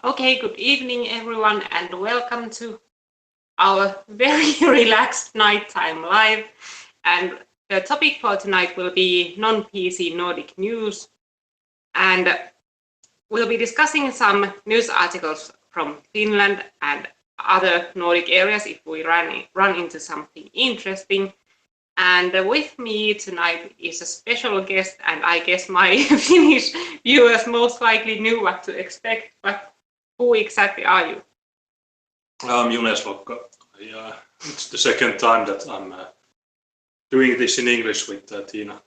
Okay, good evening everyone and welcome to our very relaxed nighttime live. And the topic for tonight will be non-PC Nordic news. And we'll be discussing some news articles from Finland and other Nordic areas if we run into something interesting. And with me tonight is a special guest, and I guess my Finnish viewers most likely knew what to expect, but who exactly are you? I'm Junes Lokka. It's the second time that I'm doing this in English with Tina.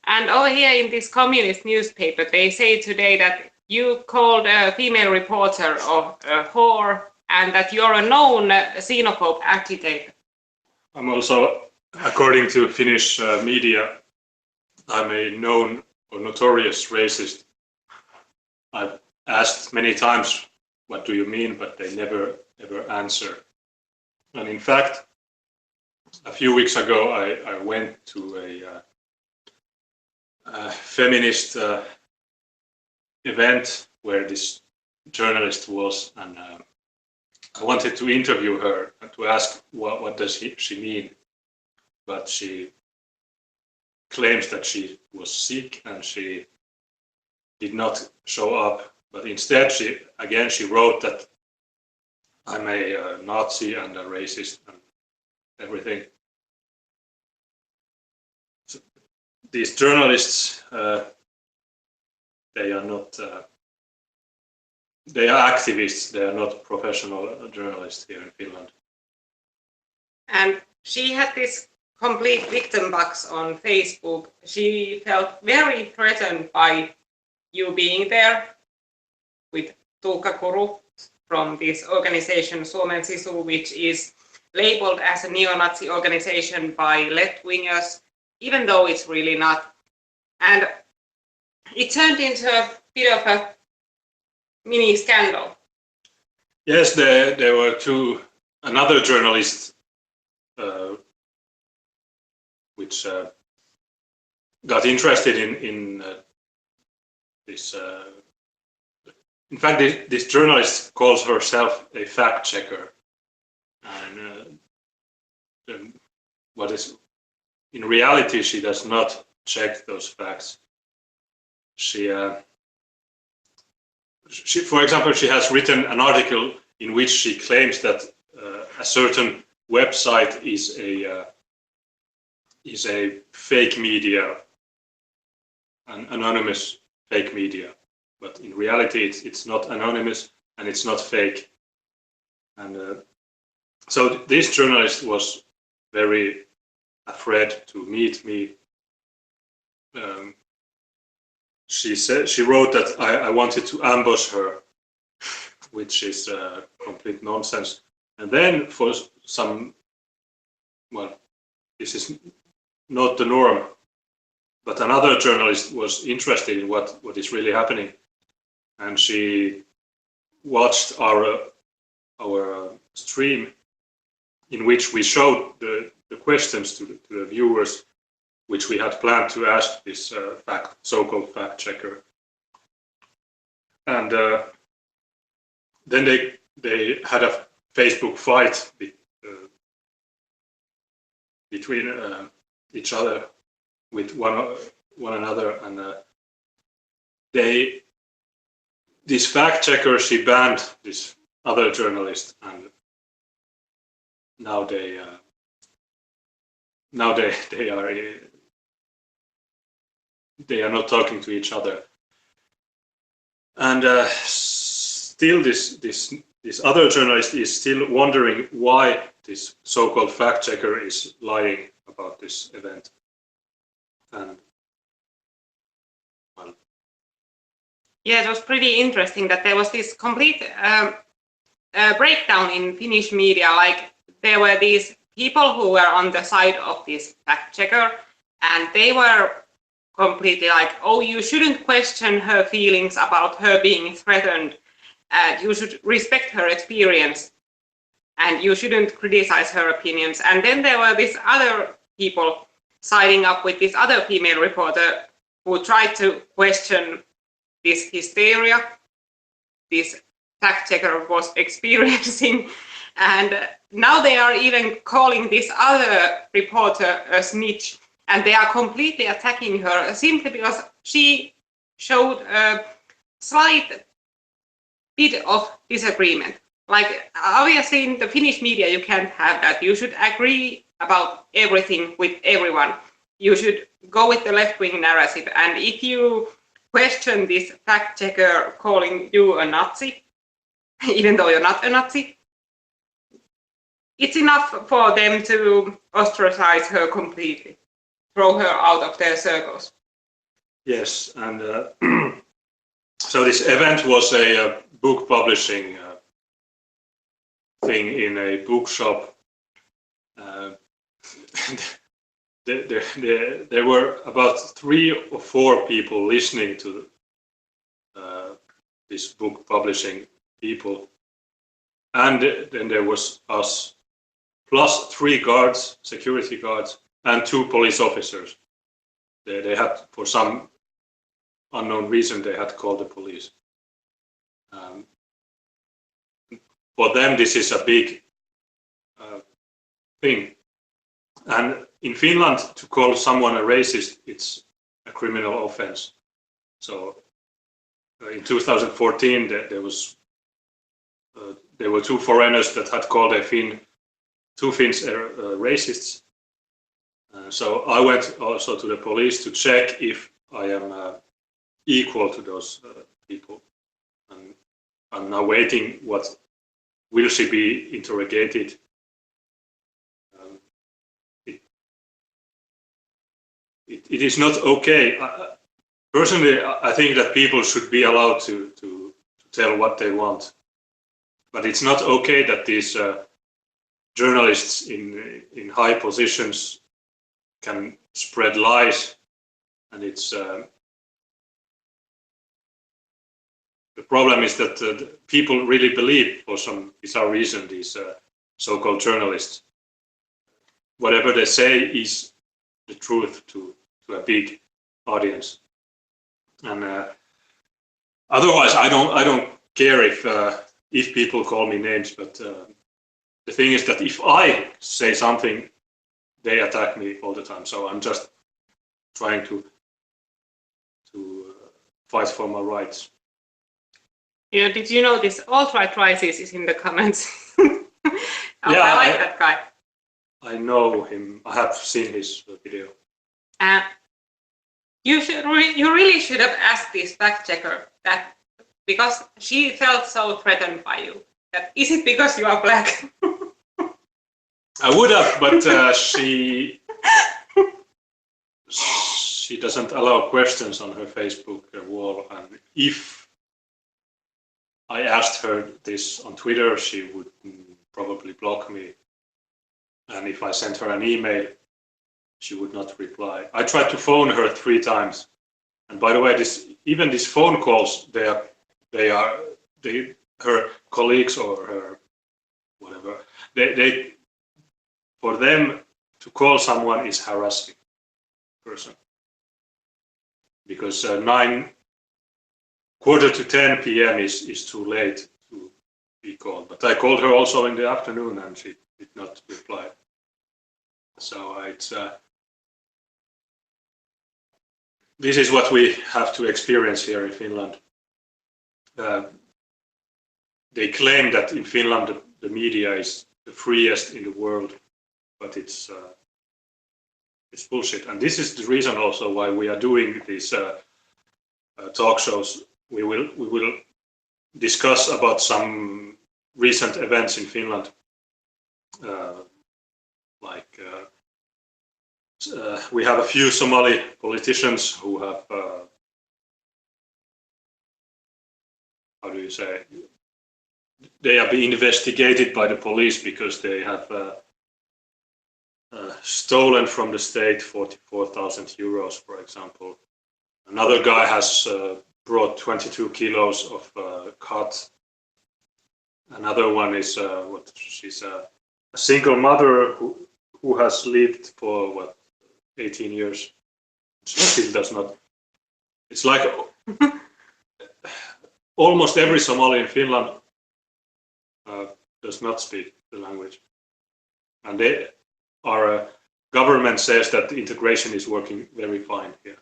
And over here in this communist newspaper, they say today that you called a female reporter a whore and that you're a known xenophobe agitator. I'm also, according to Finnish media, I'm a known or notorious racist. I've asked many times, what do you mean? But they never ever answer. And in fact, a few weeks ago, I went to a feminist event where this journalist was, and I wanted to interview her and to ask what does she mean, but she claims that she was sick and she did not show up. But instead, she wrote that I'm a Nazi and a racist and everything. So these journalists, they are not. They are activists. They are not professional journalists here in Finland. And she had this complete victim box on Facebook. She felt very threatened by you being there with Tuukka Kuru from this organization Suomen Sisu, which is labeled as a neo-Nazi organization by left-wingers, even though it's really not. And it turned into a bit of a mini scandal. Yes, there were another journalist which got interested in this. In fact, this journalist calls herself a fact checker, and what is in reality, she does not check those facts. She, for example, she has written an article in which she claims that a certain website is a fake media, an anonymous fake media. But in reality, it's not anonymous and it's not fake. And so this journalist was very afraid to meet me. She wrote that I wanted to ambush her, which is complete nonsense. And then for some, well, this is not the norm, but another journalist was interested in what is really happening. And she watched our stream in which we showed the questions to the viewers, which we had planned to ask this so-called fact checker. And then they had a Facebook fight between each other with one another, and this fact checker, she banned this other journalist, and now they are not talking to each other. And still this other journalist is still wondering why this so-called fact checker is lying about this event. And well, yeah, it was pretty interesting that there was this complete breakdown in Finnish media. Like there were these people who were on the side of this fact checker, and they were completely like, oh, you shouldn't question her feelings about her being threatened. You should respect her experience, and you shouldn't criticize her opinions. And then there were these other people siding up with this other female reporter who tried to question this hysteria. this fact checker was experiencing. And now they are even calling this other reporter a snitch, and they are completely attacking her simply because she showed a slight bit of disagreement. Like, obviously in the Finnish media you can't have that. You should agree about everything with everyone. You should go with the left-wing narrative. And if you question this fact checker calling you a Nazi, even though you're not a Nazi, it's enough for them to ostracize her completely, throw her out of their circles. Yes, and so this event was a book publishing thing in a bookshop. There were about 3 or 4 people listening to this book publishing people, and then there was us, plus 3 guards, security guards, and 2 police officers. They had, for some unknown reason, they had called the police. For them, this is a big thing. And in Finland, to call someone a racist, it's a criminal offense. So in 2014, there were 2 foreigners that had called 2 Finns racists. So I went also to the police to check if I am equal to those people. And I'm now waiting. Will she be interrogated? It is not okay. Personally, I think that people should be allowed to tell what they want. But it's not okay that these journalists in high positions can spread lies, and it's the problem is that people really believe, for some bizarre reason, these so-called journalists. Whatever they say is the truth to a big audience, and otherwise I don't care if people call me names. But the thing is that if I say something, they attack me all the time. So I'm just trying to fight for my rights. Yeah, did you know this alt-right crisis is in the comments? Yeah, I like that guy. I know him. I have seen his video. You really should have asked this fact checker that, because she felt so threatened by you. That is it because you are black? I would have, but she doesn't allow questions on her Facebook wall. And if I asked her this on Twitter, she would probably block me. And if I sent her an email, she would not reply. I tried to phone her 3 times. And by the way, even these phone calls, her colleagues or her whatever, they for them to call someone is harassing person, because 9:45 p.m. is too late to be called. But I called her also in the afternoon, and she did not reply. So it's this is what we have to experience here in Finland. They claim that in Finland the media is the freest in the world, but it's bullshit. And this is the reason also why we are doing these talk shows. We will discuss about some recent events in Finland, we have a few Somali politicians who have, how do you say, they are being investigated by the police because they have stolen from the state 44,000 euros, for example. Another guy has brought 22 kilos of khat. Another one is she's a single mother who has lived for 18 years. She still does not. It's like almost every Somali in Finland does not speak the language, and our government says that the integration is working very fine here.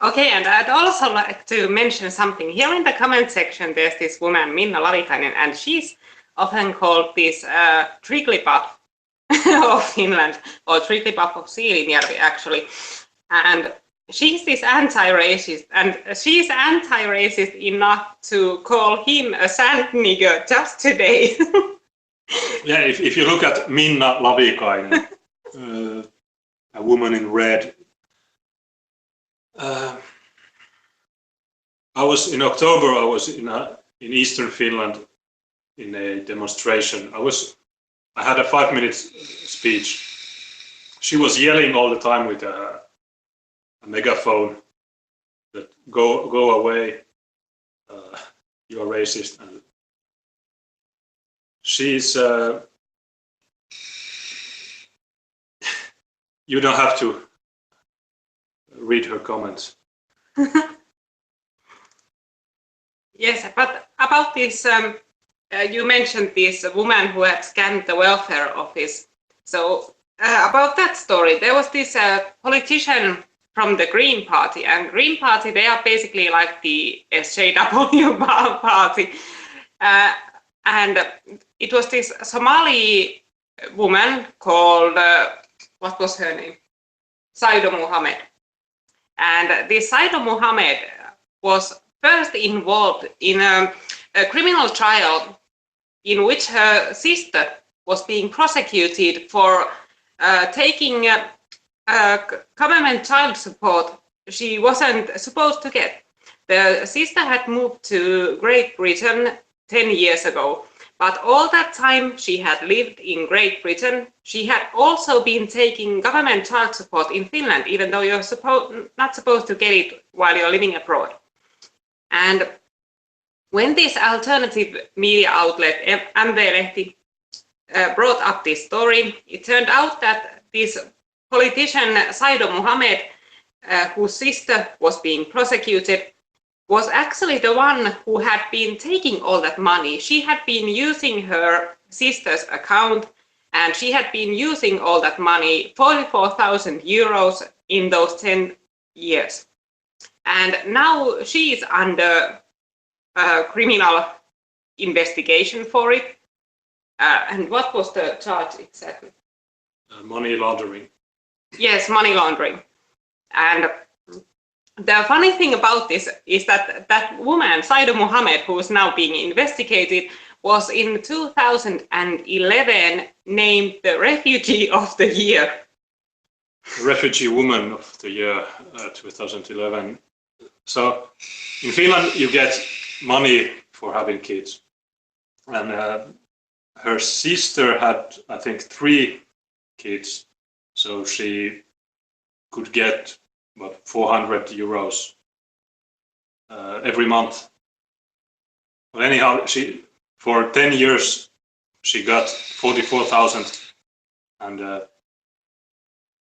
Okay, and I'd also like to mention something. Here in the comment section, there's this woman, Minna Lavikainen, and she's often called this Tricklipuff of Finland, or Tricklipuff of Siilinjärvi, actually. And she's this anti-racist, and she's anti-racist enough to call him a sand nigger just today. Yeah, if you look at Minna Lavikainen, a woman in red, in October, I was in Eastern Finland in a demonstration. I had a 5-minute speech. She was yelling all the time with a megaphone that go away, you're racist. And she's you don't have to read her comments. Yes, but about this, you mentioned this woman who had scammed the welfare office. So about that story, there was this politician from the Green Party, and Green Party, they are basically like the SJW party. And it was this Somali woman called, what was her name? Saido Muhammad. And this Saido Muhammad was first involved in a criminal trial in which her sister was being prosecuted for taking government child support she wasn't supposed to get. The sister had moved to Great Britain 10 years ago, but all that time she had lived in Great Britain. She had also been taking government child support in Finland, even though you're not supposed to get it while you're living abroad. And when this alternative media outlet, MV-lehti, brought up this story, it turned out that this politician, Saido Muhammad, whose sister was being prosecuted, was actually the one who had been taking all that money. She had been using her sister's account, and she had been using all that money, 44,000 euros, in those 10 years. And now she is under criminal investigation for it. And what was the charge exactly? Money laundering. Yes, money laundering. And the funny thing about this is that that woman, Saido Muhammad, who is now being investigated, was in 2011 named the Refugee of the Year. Refugee Woman of the Year 2011. So in Finland you get money for having kids, and her sister had, I think, 3 kids, so she could get about 400 euros every month. But anyhow, for 10 years she got 44,000, and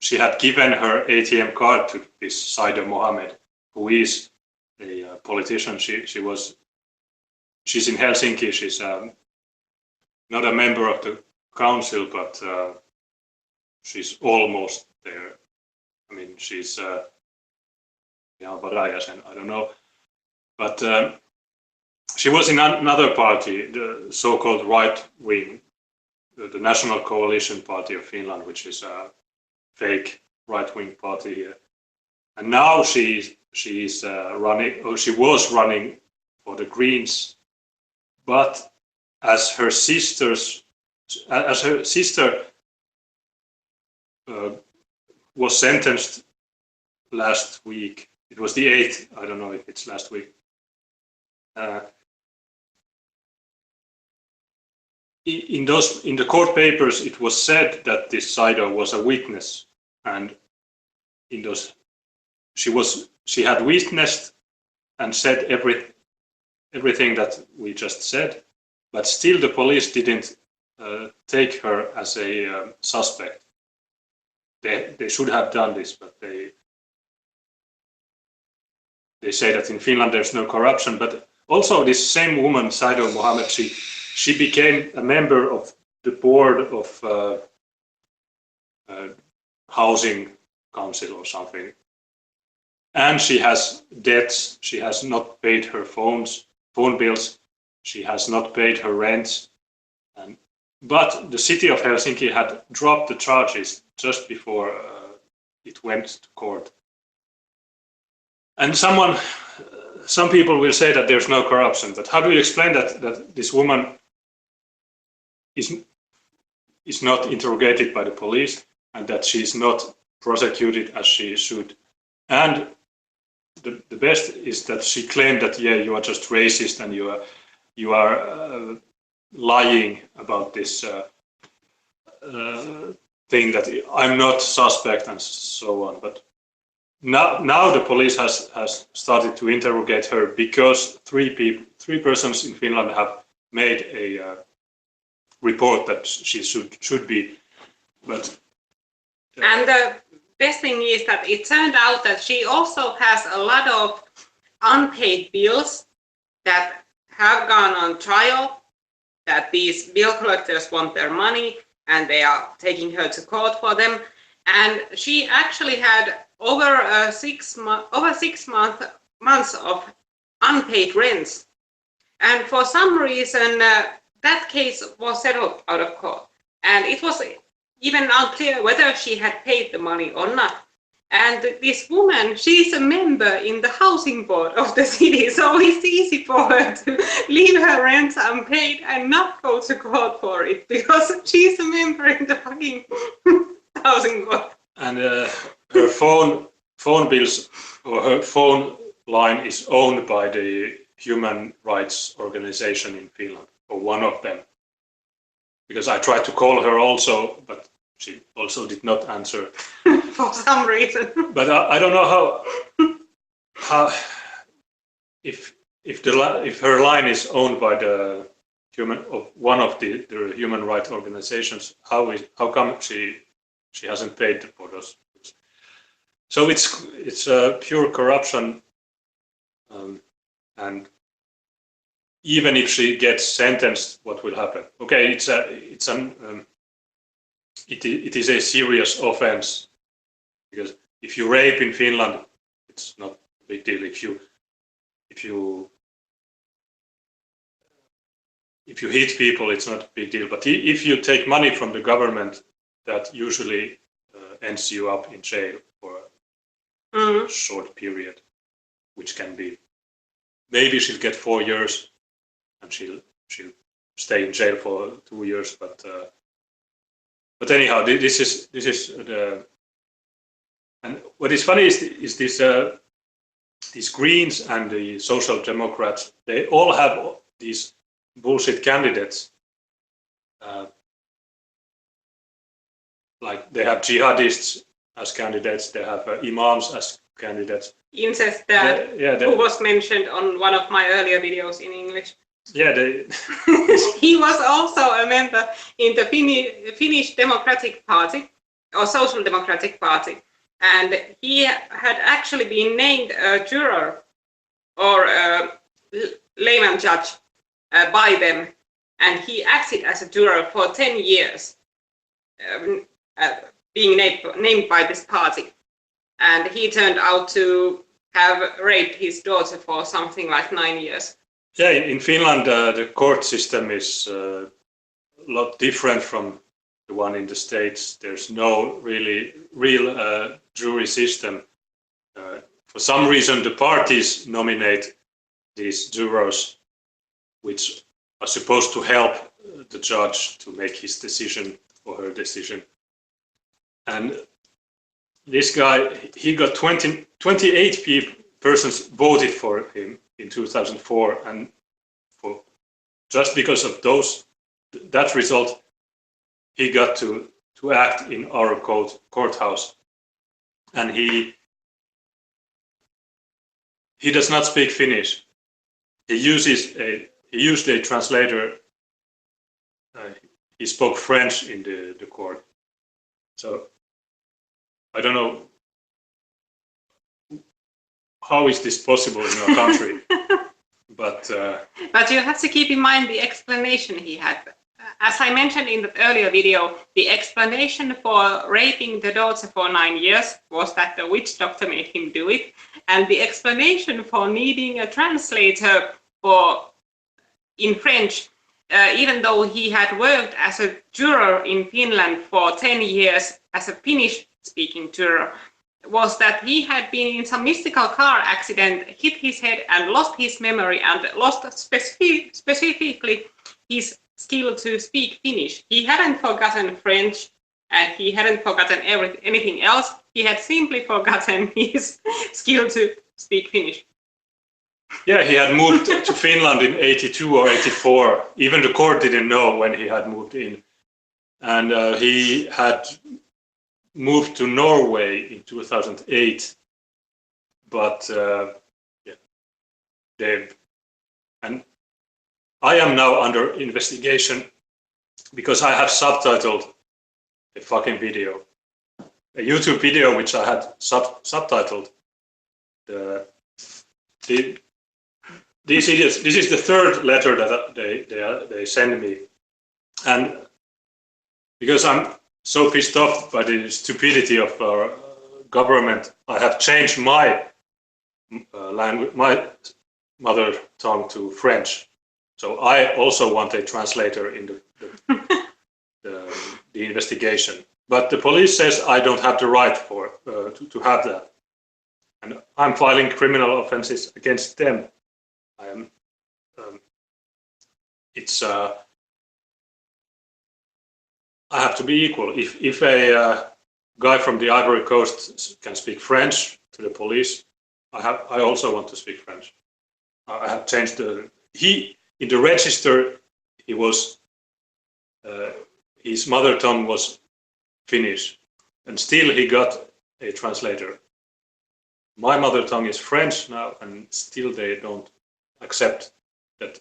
she had given her ATM card to this Saido Mohammed, who is a politician. She's in Helsinki. She's not a member of the council, but she's almost there. I mean, she's varajäsen, I don't know, but she was in another party, the so-called right wing, the National Coalition Party of Finland, which is a fake right-wing party here. And now she's running, or she was running for the Greens, but as her sister was sentenced last week. It was the 8th. I don't know if it's last week. In the court papers, it was said that this Saido was a witness, and in those she had witnessed and said everything that we just said, but still the police didn't take her as a suspect. They should have done this, but they say that in Finland there's no corruption, but also this same woman, Saido Mohammed, she became a member of the board of housing council or something. And she has debts. She has not paid her phone bills. She has not paid her rent. But the city of Helsinki had dropped the charges just before it went to court. And some people will say that there's no corruption, but how do you explain that this woman is not interrogated by the police and that she's not prosecuted as she should? And the best is that she claimed that, yeah, you are just racist and you are lying about this thing that I'm not suspect and so on. But now the police has started to interrogate her because three persons in Finland have made a report that she should be. But and the best thing is that it turned out that she also has a lot of unpaid bills that have gone on trial, that these bill collectors want their money and they are taking her to court for them. And she actually had over 6 months of unpaid rents. And for some reason, that case was settled out of court. And it was even unclear whether she had paid the money or not. And this woman, she's a member in the housing board of the city, so it's easy for her to leave her rents unpaid and not go to court for it because she's a member in the fucking housing board. And her phone bills or her phone line is owned by the human rights organization in Finland, or one of them. Because I tried to call her also, but she also did not answer. For some reason. But I don't know how if her line is owned by the one of the human rights organizations, how come she hasn't paid for those? So it's pure corruption, and even if she gets sentenced, what will happen? Okay, it is a serious offense, because if you rape in Finland, it's not a big deal. If you hit people, it's not a big deal. But if you take money from the government, that usually ends you up in jail for a short period, which can be, maybe she'll get 4 years and she'll stay in jail for 2 years. But anyhow, this is the. And what is funny is this these Greens and the Social Democrats. They all have these bullshit candidates. Like they have jihadists as candidates. They have imams as candidates. Incest dad, who was mentioned on one of my earlier videos in English. Yeah, he was also a member in the Finnish Democratic Party, or Social Democratic Party. And he had actually been named a juror or a layman judge by them, and he acted as a juror for 10 years, being named by this party. And he turned out to have raped his daughter for something like 9 years. Yeah, in Finland, the court system is a lot different from the one in the States. There's no real jury system. For some reason, the parties nominate these jurors, which are supposed to help the judge to make his decision or her decision. And this guy, he got 28 persons voted for him in 2004, and just because of that result, he got to act in our courthouse. And he does not speak Finnish. He used a translator. He spoke French in the court. So I don't know how is this possible in our country? But you have to keep in mind the explanation he had. As I mentioned in the earlier video, the explanation for raping the daughter for 9 years was that the witch doctor made him do it. And the explanation for needing a translator in French, even though he had worked as a juror in Finland for 10 years as a Finnish-speaking juror, was that he had been in some mystical car accident, hit his head and lost his memory and lost specifically his skill to speak Finnish. He hadn't forgotten French and he hadn't forgotten anything else. He had simply forgotten his skill to speak Finnish. Yeah, he had moved to Finland in 82 or 84. Even the court didn't know when he had moved in. And he had moved to Norway in 2008. But yeah, and I am now under investigation because I have subtitled a fucking video, a YouTube video which I had subtitled. These idiots. This is the third letter that they send me, and because I'm so pissed off by the stupidity of our government, I have changed my language, my mother tongue to French. So I also want a translator in the investigation. But the police says I don't have the right to have that, and I'm filing criminal offenses against them. I am. I have to be equal. If a guy from the Ivory Coast can speak French to the police, I also want to speak French. I have changed in the register. He was his mother tongue was Finnish, and still he got a translator. My mother tongue is French now, and still they don't accept that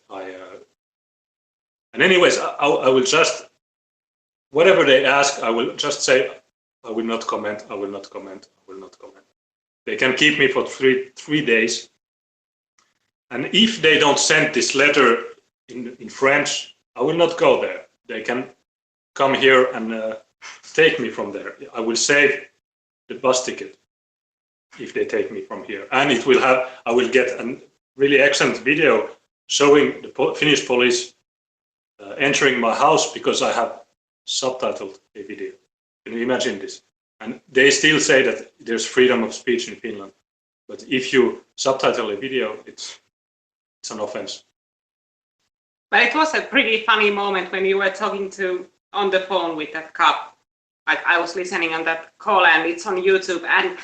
and anyways, I will just, whatever they ask, I will just say I will not comment, I will not comment, I will not comment. They can keep me for three days, and if they don't send this letter in French, I will not go there. They can come here and take me from there. I will save the bus ticket if they take me from here, and I will get a really excellent video showing the Finnish police entering my house because I have subtitled a video. Can you imagine this? And they still say that there's freedom of speech in Finland, but if you subtitle a video, it's an offense. But it was a pretty funny moment when you were talking on the phone with that cop. Like I was listening on that call, and it's on YouTube, and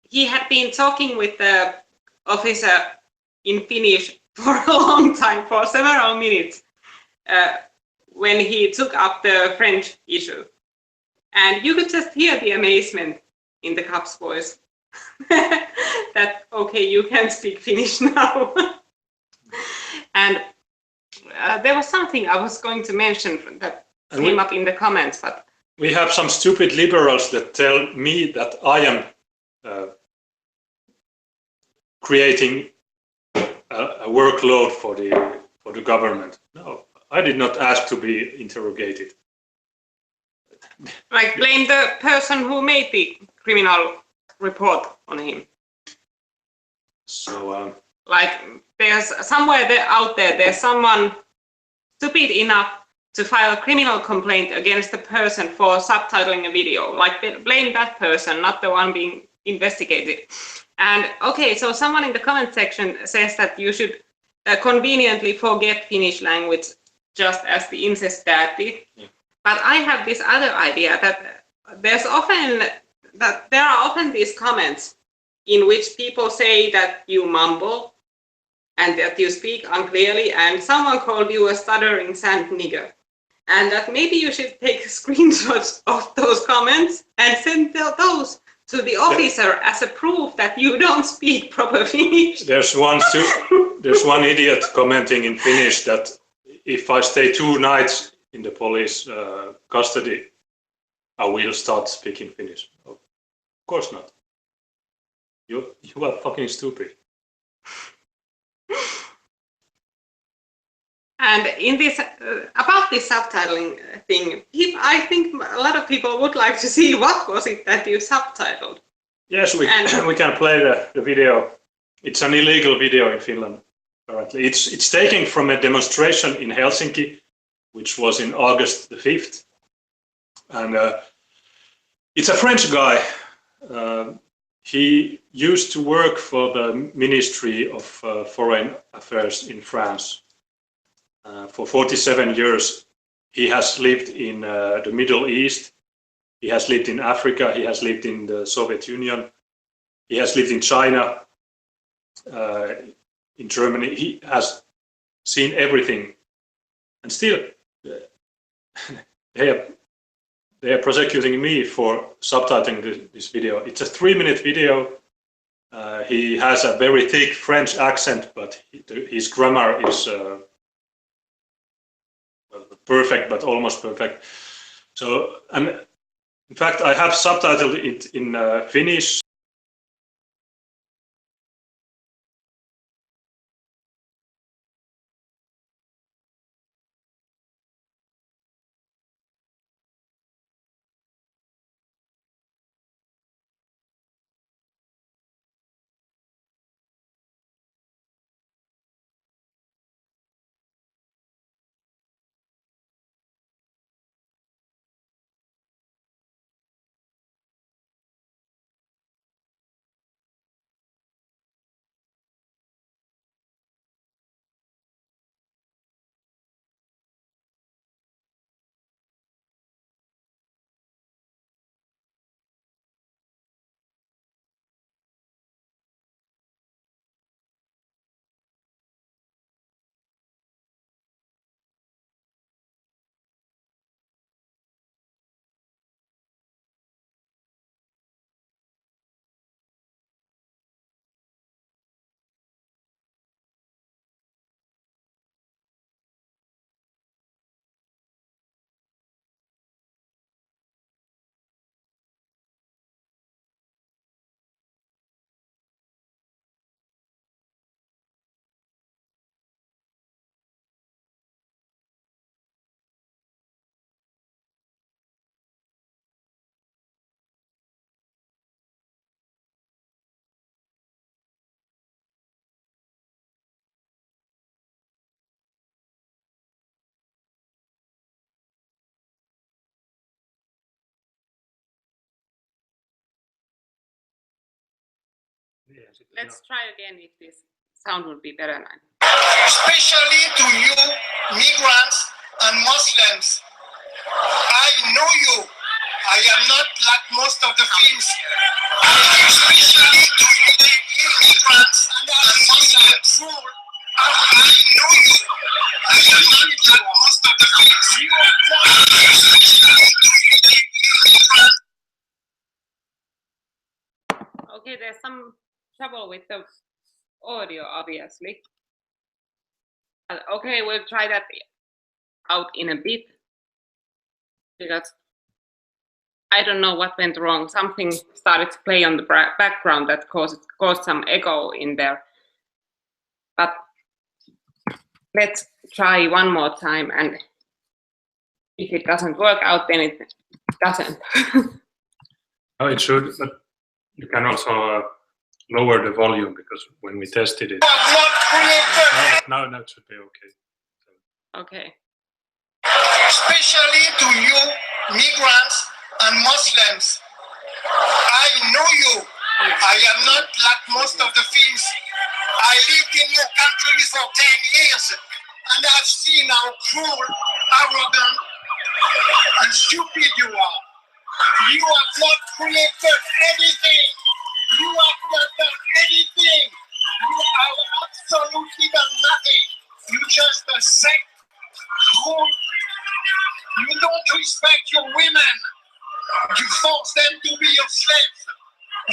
he had been talking with the officer in Finnish for a long time, for several minutes, when he took up the French issue. And you could just hear the amazement in the cop's voice that, okay, you can speak Finnish now. And there was something I was going to mention that came up in the comments, but we have some stupid liberals that tell me that I am creating a workload for the government. No, I did not ask to be interrogated. Like blame the person who made the criminal report on him. So like there's somewhere out there, there's someone stupid enough to file a criminal complaint against the person for subtitling a video. Like blame that person, not the one being investigated. And okay, so someone in the comment section says that you should conveniently forget Finnish language just as the incest dad did. Yeah. But I have this other idea that there are often these comments in which people say that you mumble and that you speak unclearly, and someone called you a stuttering sand nigger. And that maybe you should take screenshots of those comments and send those to the officer as a proof that you don't speak proper Finnish. There's one idiot commenting in Finnish that if I stay 2 nights in the police custody, I will start speaking Finnish. Of course not. You are fucking stupid. And in this about this subtitling thing, I think a lot of people would like to see what was it that you subtitled. Yes, we can play the video. It's an illegal video in Finland currently. It's taken from a demonstration in Helsinki, which was in August the 5th. And it's a French guy. He used to work for the Ministry of Foreign Affairs in France. For 47 years, he has lived in the Middle East. He has lived in Africa. He has lived in the Soviet Union. He has lived in China, in Germany. He has seen everything. And still, they are prosecuting me for subtitling this video. It's a 3-minute video. He has a very thick French accent, but his grammar is perfect, but almost perfect. So, and in fact, I have subtitled it in Finnish. Let's try again if this sound would be better now. Especially to you migrants and Muslims. I know you. I am not like most of the films. Especially to you migrants and Muslims. I know you. I am not like most of the films. You are especially to you migrants. Okay, there's some trouble with the audio, obviously. Okay, we'll try that out in a bit, because I don't know what went wrong. Something started to play on the background that caused some echo in there. But let's try one more time, and if it doesn't work out, then it doesn't. Oh, it should, but you can also lower the volume, because when we tested it, now it should be okay. Okay. Especially to you migrants and Muslims. I know you. I am not like most of the films. I lived in your country for 10 years, and I've seen how cruel, arrogant, and stupid you are. You have not created anything. You have not done anything. You have absolutely done nothing. You just a sect, cruel. You don't respect your women. You force them to be your slaves.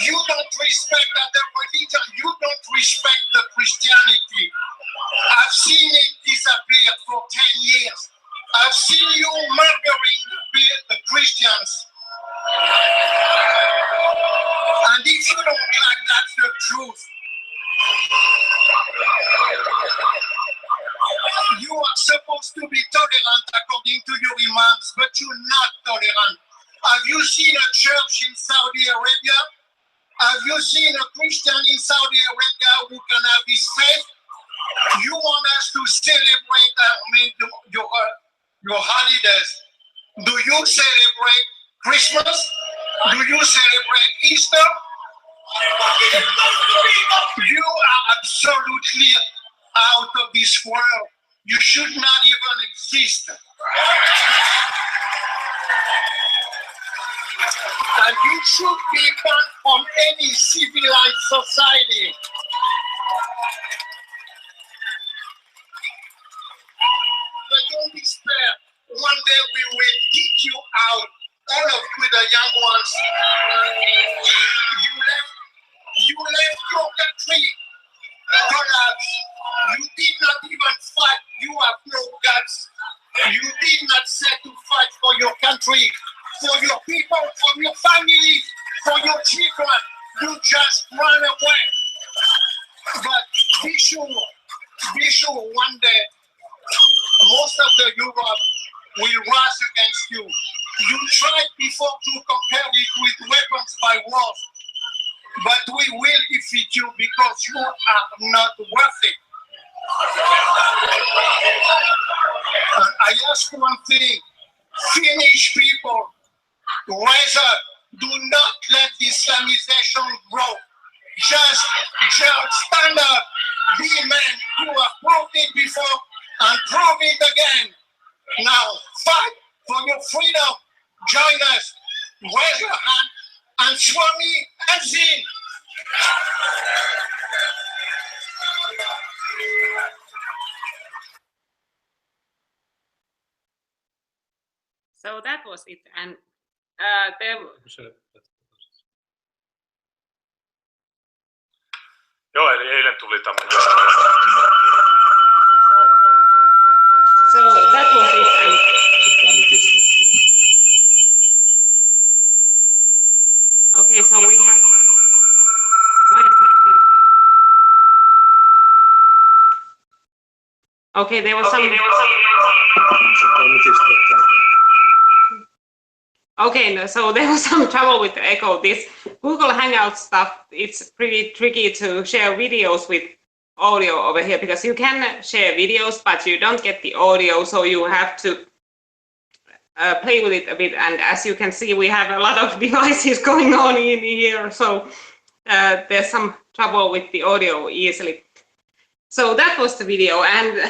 You don't respect other religion. You don't respect the Christianity. I've seen it disappear for 10 years. I've seen you murdering the Christians. And if you don't like that the truth. You are supposed to be tolerant according to your imams, but you're not tolerant. Have you seen a church in Saudi Arabia? Have you seen a Christian in Saudi Arabia who can have his faith? You want us to celebrate your holidays. Do you celebrate Christmas? Do you celebrate Easter? You are absolutely out of this world. You should not even exist. And you should be banned from any civilized society. But don't despair. One day we will kick you out, all of you, the young ones. You left your country, collapse. You did not even fight. You have no guts. You did not set to fight for your country, for your people, for your family, for your children. You just run away. But be sure one day, most of the Europe will rise against you. You tried before to conquer it with weapons by wars, but we will defeat you because you are not worth it. And I ask one thing, Finnish people, rise up. Do not let Islamization grow. Just stand up. Be men who have proved it before and prove it again. Now fight for your freedom. Join us. Raise your hand and Swami Azin. So that was it, and there. Joo, eli eilen tuli tämmöinen. So that was it. And okay, so we have. Okay, there was some. Okay, no, so there was some trouble with the echo. This Google Hangout stuff, it's pretty tricky to share videos with audio over here because you can share videos, but you don't get the audio, so you have to play with it a bit. And as you can see, we have a lot of devices going on in here, so there's some trouble with the audio easily. So that was the video, and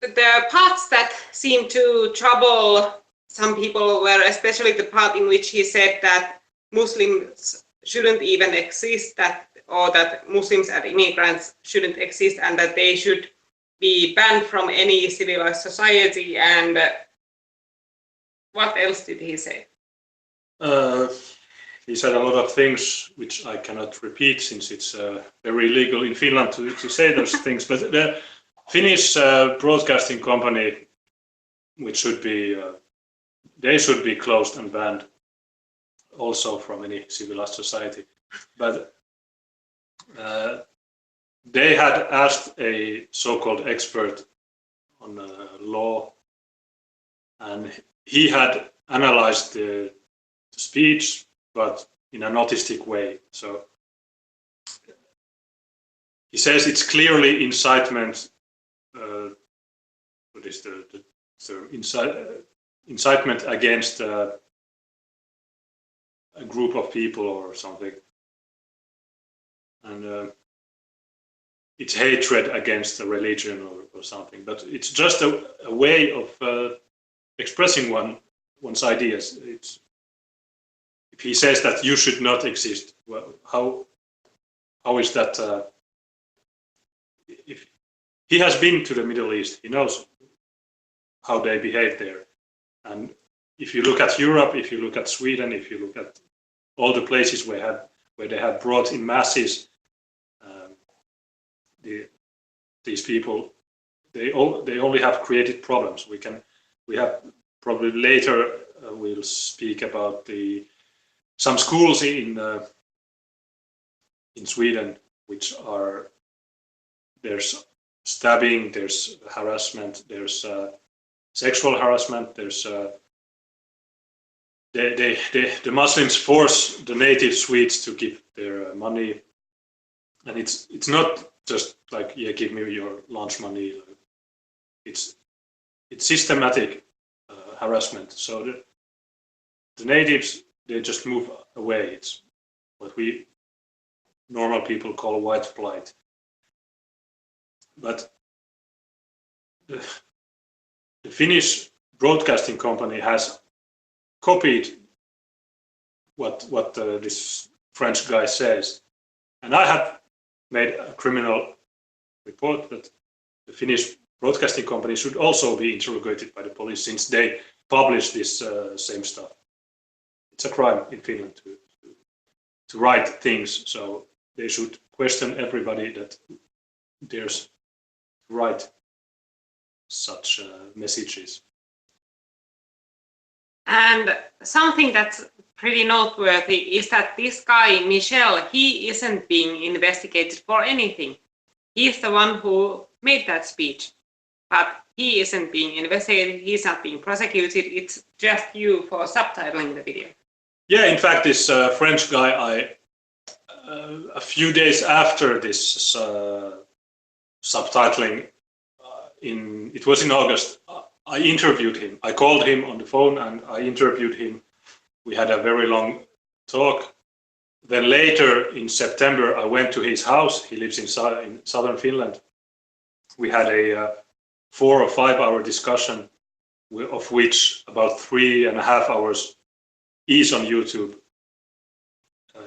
the parts that seem to trouble some people were especially the part in which he said that Muslims shouldn't even exist, or that Muslims and immigrants shouldn't exist, and that they should be banned from any civilized society. And what else did he say? He said a lot of things which I cannot repeat since it's very illegal in Finland to say those things. But the Finnish broadcasting company, which should be they should be closed and banned also from any civilized society. But they had asked a so-called expert on law, and he had analyzed the speech, but in an autistic way. So he says it's clearly incitement. What is the incitement against a group of people or something, and it's hatred against a religion or something. But it's just a way of expressing one's ideas. If he says that you should not exist, well, how is that? If he has been to the Middle East, he knows how they behave there. And if you look at Europe, if you look at Sweden, if you look at all the places where they have brought in masses, these people, they only have created problems. We have probably later we'll speak about some schools in in Sweden, which are, there's stabbing, there's harassment, there's sexual harassment, there's the Muslims force the native Swedes to give their money, and it's not just like, yeah, give me your lunch money. It's systematic harassment. So the natives, they just move away. It's what we normal people call white flight. But the Finnish broadcasting company has copied what this French guy says, and I had made a criminal report that the Finnish broadcasting company should also be interrogated by the police, since they publish this same stuff. It's a crime in Finland to write things, so they should question everybody that dares write such messages. And something that's pretty noteworthy is that this guy, Michel, he isn't being investigated for anything. He's the one who made that speech, but he isn't being investigated, he's not being prosecuted, it's just you for subtitling the video. Yeah, in fact, this French guy, a few days after this subtitling, it was in August, I interviewed him. I called him on the phone and I interviewed him. We had a very long talk. Then later in September, I went to his house. He lives in southern Finland. We had a 4 or 5 hour discussion, of which about 3.5 hours is on YouTube.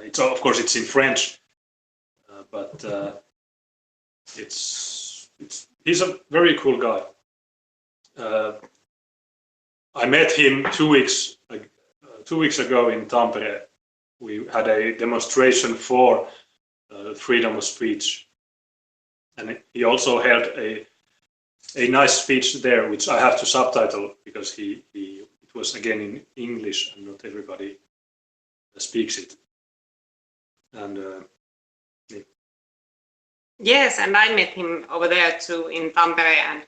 It's of course it's in French, but he's a very cool guy. I met him 2 weeks ago in Tampere. We had a demonstration for freedom of speech, and he also held a nice speech there, which I have to subtitle because it was again in English and not everybody speaks it. And yes, and I met him over there too in Tampere, and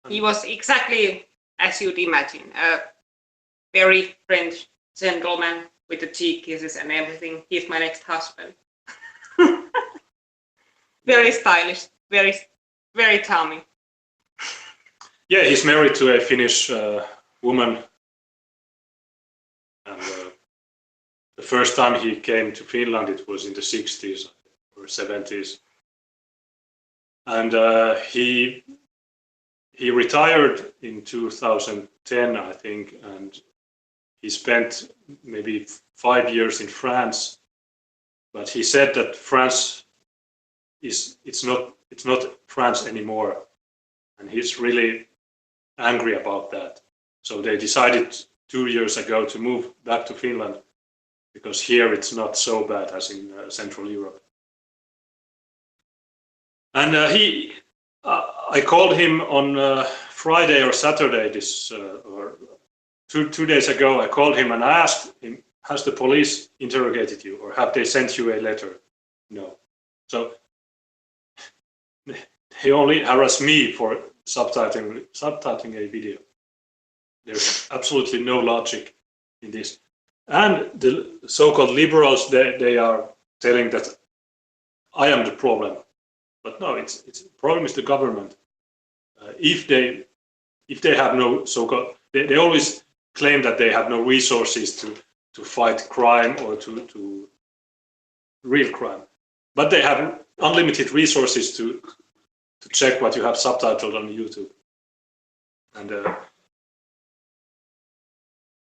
he was exactly as you'd imagine, a very French gentleman with the cheek kisses and everything. He's my next husband. Very stylish, very, very charming. yeah, he's married to a Finnish woman. And the first time he came to Finland, it was in the 60s or 70s. And he retired in 2010, I think, and he spent maybe 5 years in France. But he said that France it's not France anymore, and he's really angry about that. So they decided 2 years ago to move back to Finland, because here it's not so bad as in Central Europe. And I called him on Friday or Saturday, or two days ago. I called him and I asked him, has the police interrogated you, or have they sent you a letter? No. So they only harass me for subtitling a video. There's absolutely no logic in this. And the so-called liberals, they are telling that I am the problem. But no, it's the problem is the government. If they have no so-called, they always claim that they have no resources to fight crime or to real crime, but they have unlimited resources to check what you have subtitled on YouTube. And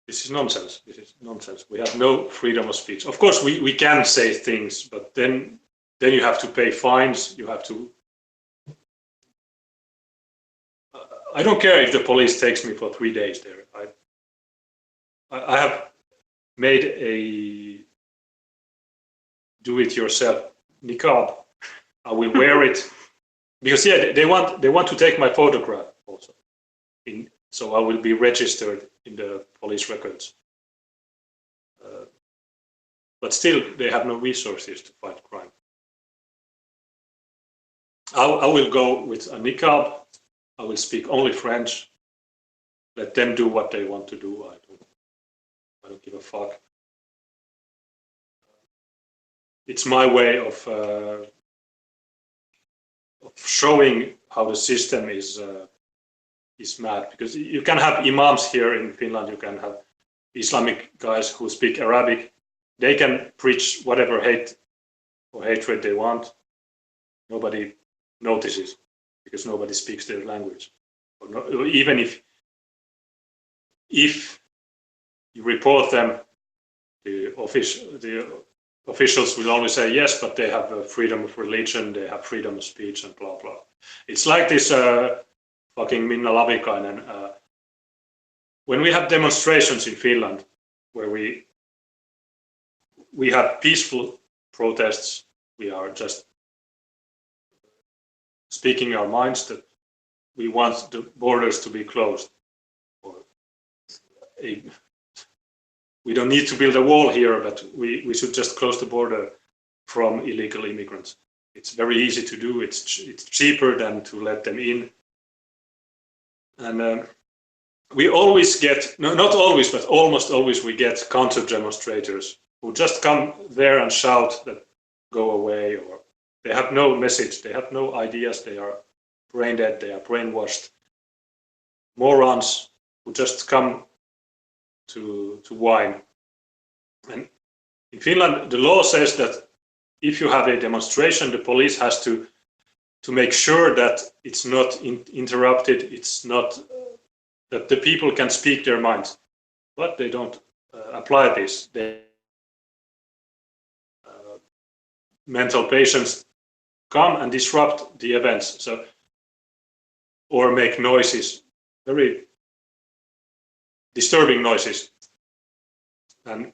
this is nonsense. This is nonsense. We have no freedom of speech. Of course, we can say things, but then you have to pay fines. You have to. I don't care if the police takes me for 3 days there. I have made a do-it-yourself niqab. I will wear it because they want to take my photograph also. So I will be registered in the police records. but still they have no resources to fight crime. I will go with a niqab. I will speak only French. Let them do what they want to do. I don't give a fuck. It's my way of showing how the system is mad. Because you can have imams here in Finland. You can have Islamic guys who speak Arabic. They can preach whatever hate or hatred they want. Nobody notices because nobody speaks their language. Or no, even if you report them, the officials will only say yes, but they have freedom of religion, they have freedom of speech, and blah blah. It's like this fucking Minna Lavikainen. When we have demonstrations in Finland, where we have peaceful protests, we are just speaking our minds that we want the borders to be closed. Or we don't need to build a wall here, but we should just close the border from illegal immigrants. It's very easy to do. It's cheaper than to let them in. And we always get, no, not always, but almost always we get counter demonstrators who just come there and shout that go away, or they have no message, they have no ideas, they are brain dead, they are brainwashed morons who just come to whine. And in Finland, the law says that if you have a demonstration, the police has to make sure that it's not interrupted, it's not that the people can speak their minds. But they don't apply this. Mental patients come and disrupt the events, so or make noises, very disturbing noises. And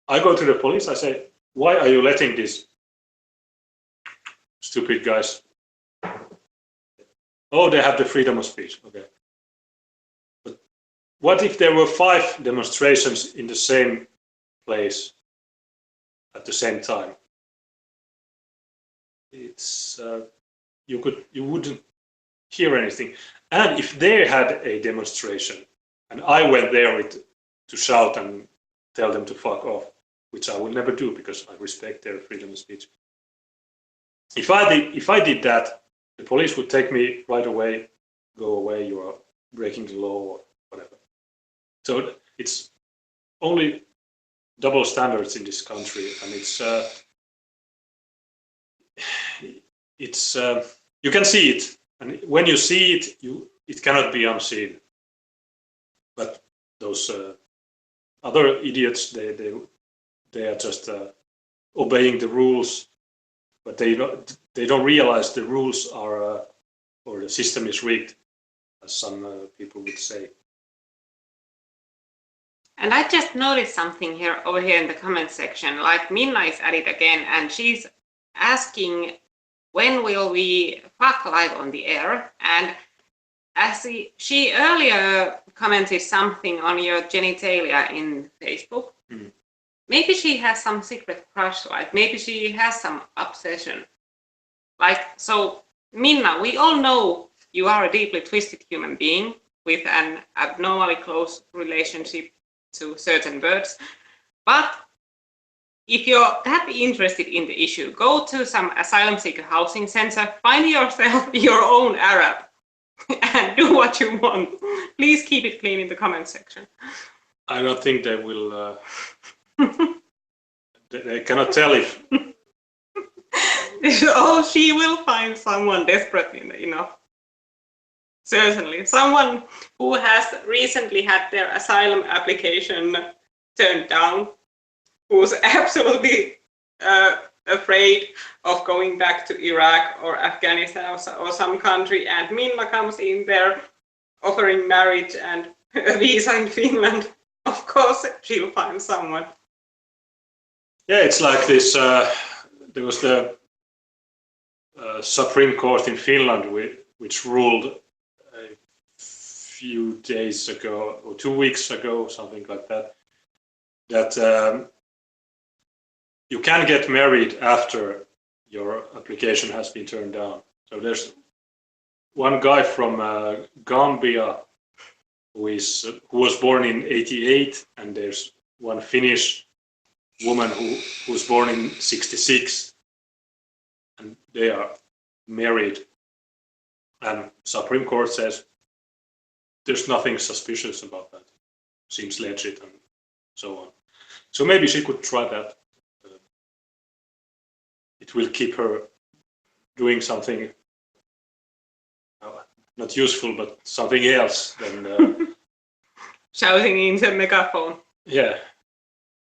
I go to the police, I say, why are you letting these stupid guys? Oh, they have the freedom of speech, okay. But what if there were 5 demonstrations in the same place at the same time? It's you wouldn't hear anything. And if they had a demonstration and I went there to shout and tell them to fuck off, which I will never do because I respect their freedom of speech. If I did that, the police would take me right away, go away, you are breaking the law or whatever. So it's only double standards in this country, and it's you can see it, and when you see it, it cannot be unseen. But those other idiots, they are just obeying the rules, but they don't realize the rules are or the system is rigged, as some people would say. And I just noticed something over here in the comment section. Like Minna is at it again, and she's asking, when will we fuck live on the air? And as she earlier commented something on your genitalia in Facebook. Mm. Maybe she has some secret crush, like maybe she has some obsession. Like, so Minna, we all know you are a deeply twisted human being with an abnormally close relationship to certain birds. But if you're that interested in the issue, go to some asylum seeker housing center, find yourself your own Arab and do what you want. Please keep it clean in the comment section. I don't think they will. They cannot tell if. Oh, she will find someone desperate enough. Certainly. Someone who has recently had their asylum application turned down, who's absolutely afraid of going back to Iraq or Afghanistan or some country, and Minna comes in there offering marriage and a visa in Finland. Of course, she'll find someone. Yeah, it's like this. There was the Supreme Court in Finland which ruled a few days ago or 2 weeks ago, something like that, that you can get married after your application has been turned down. So there's one guy from Gambia who was born in '88, and there's one Finnish woman who was born in '66, and they are married. And Supreme Court says there's nothing suspicious about that. Seems legit and so on. So maybe she could try that. It will keep her doing something not useful, but something else than shouting in the megaphone. Yeah,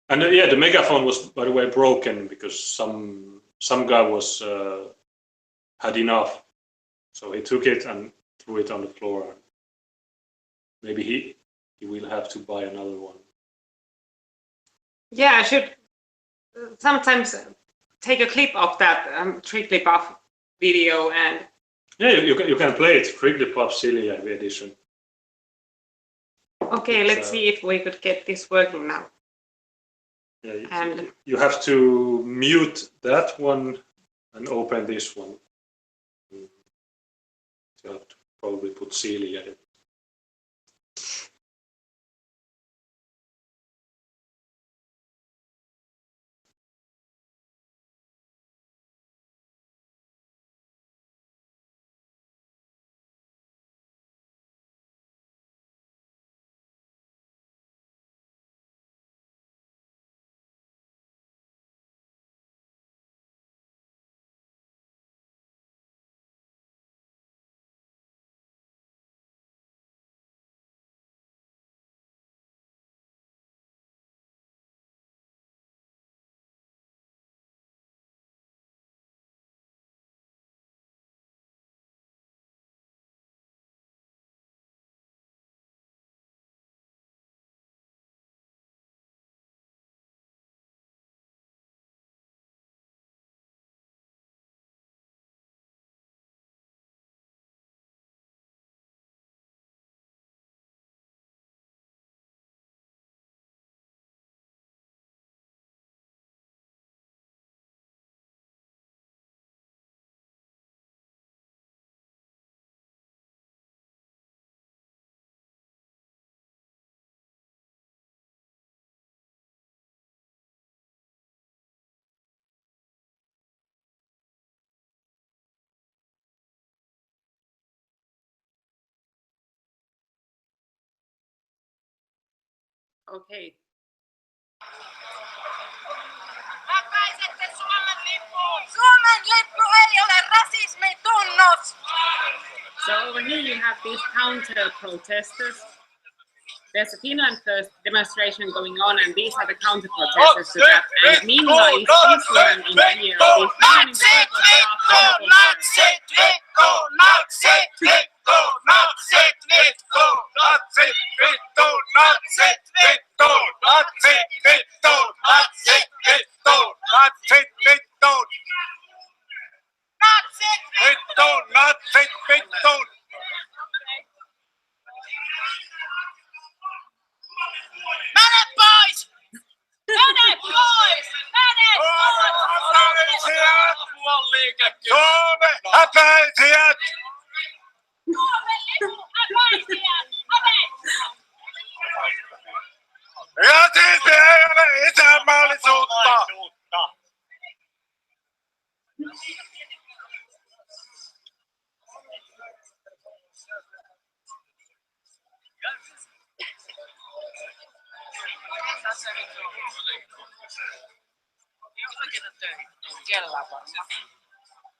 and the megaphone was, by the way, broken because some guy was had enough, so he took it and threw it on the floor. Maybe he will have to buy another one. Yeah, I should sometimes take a clip of that Tricklipuff video and. Yeah, you can play it, Tricklipuff Silja edition. Okay, let's see if we could get this working now. Yeah, and you have to mute that one and open this one. You have to probably put Silja in. Okay. Läpäisette Suomen lippuun! Suomen lippu ei ole rasismin tunnus! So over here you have these counter protesters. There's a Finland First demonstration going on, and these are the counter protesters to that. And meanwhile, this woman in here, this woman in the purple Mene pois! Mene pois! Mene pois! Suomen häpäisijät! Suomen lipun häpäisijät! Rasismi ei ole isänmaallisuutta!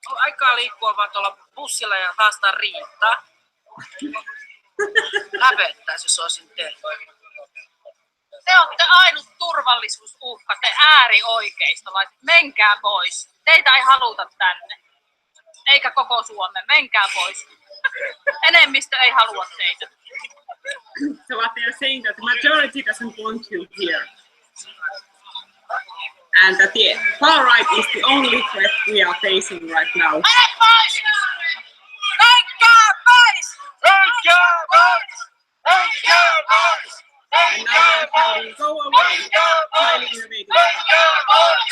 On aikaa liikkua vaan tuolla bussilla ja haastaa riitaa. Hävettäisi, jos olisin te. Te olette ainut turvallisuusuhka, te äärioikeistolaiset. Menkää pois. Teitä ei haluta tänne. Eikä koko Suomen. Menkää pois. Enemmistö ei halua teitä. So what they are saying that the majority doesn't want you here. And that the far right is the only threat we are facing right now. Mene pois! Menkää pois! Menkää pois! Menkää pois! And now they are shouting, go away, smiling in the video. Menkää pois!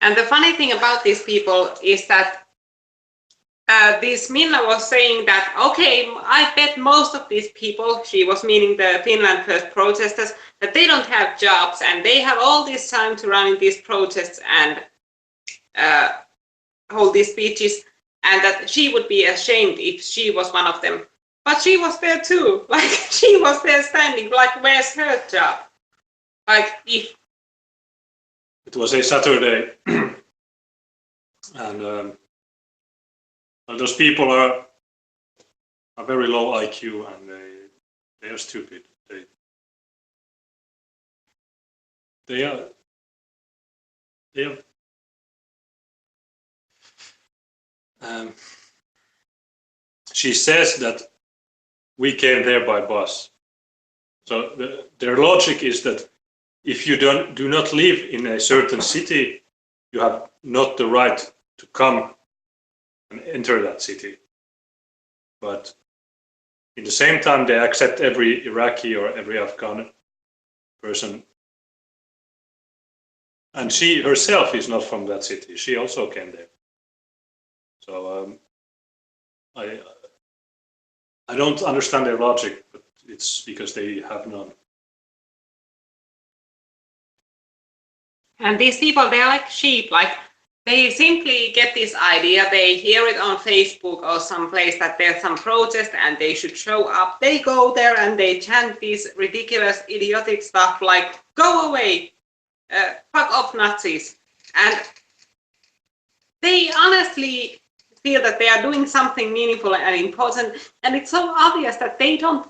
And the funny thing about these people is that this Minna was saying that, okay, I bet most of these people, she was meaning the Finland First protesters, that they don't have jobs and they have all this time to run in these protests and hold these speeches, and that she would be ashamed if she was one of them. But she was there too, like she was there standing, like where's her job? Like if It was a Saturday, and well, those people are very low IQ and they are stupid. They are. She says that we came there by bus. So their logic is that if you do not live in a certain city, you have not the right to come and enter that city. But in the same time, they accept every Iraqi or every Afghan person. And she herself is not from that city. She also came there. So I don't understand their logic, but it's because they have none. And these people, they're like sheep, like they simply get this idea, they hear it on Facebook or someplace that there's some protest and they should show up. They go there and they chant these ridiculous, idiotic stuff like, go away, fuck off Nazis. And they honestly feel that they are doing something meaningful and important. And it's so obvious that they don't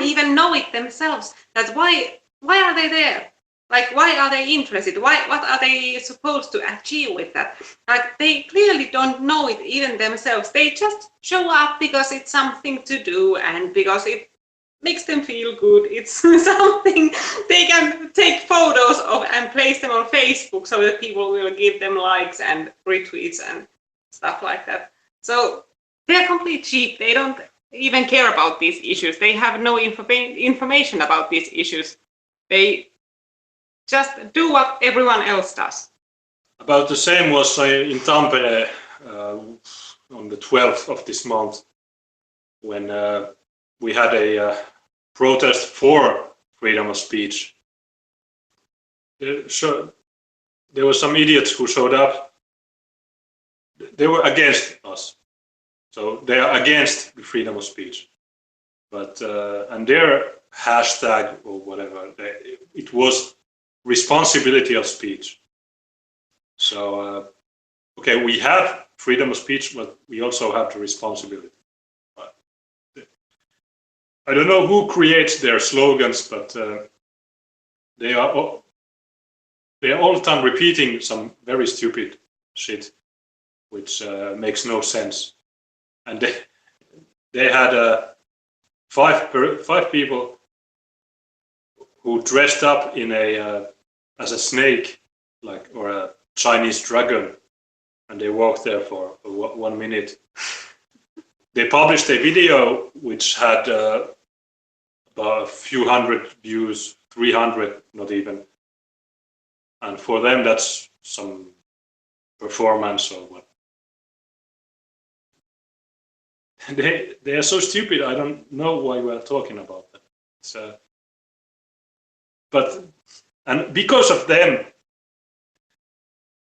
even know it themselves. That why are they there? Like, why are they interested? What are they supposed to achieve with that? Like, they clearly don't know it even themselves. They just show up because it's something to do and because it makes them feel good. It's something they can take photos of and place them on Facebook so that people will give them likes and retweets and stuff like that. So they're complete sheep. They don't even care about these issues. They have no information about these issues. They just do what everyone else does. About the same was in Tampere on the 12th of this month when we had a protest for freedom of speech. There were some idiots who showed up. They were against us. So they are against the freedom of speech. But and their hashtag or whatever, it was responsibility of speech. So, okay, we have freedom of speech, but we also have the responsibility. I don't know who creates their slogans, but they are all the time repeating some very stupid shit, which makes no sense. And they had five people who dressed up in as a snake, like, or a Chinese dragon, and they walked there for 1 minute. They published a video which had about a few hundred views, 300, not even. And for them, that's some performance or what. They are so stupid. I don't know why we are talking about that. And because of them,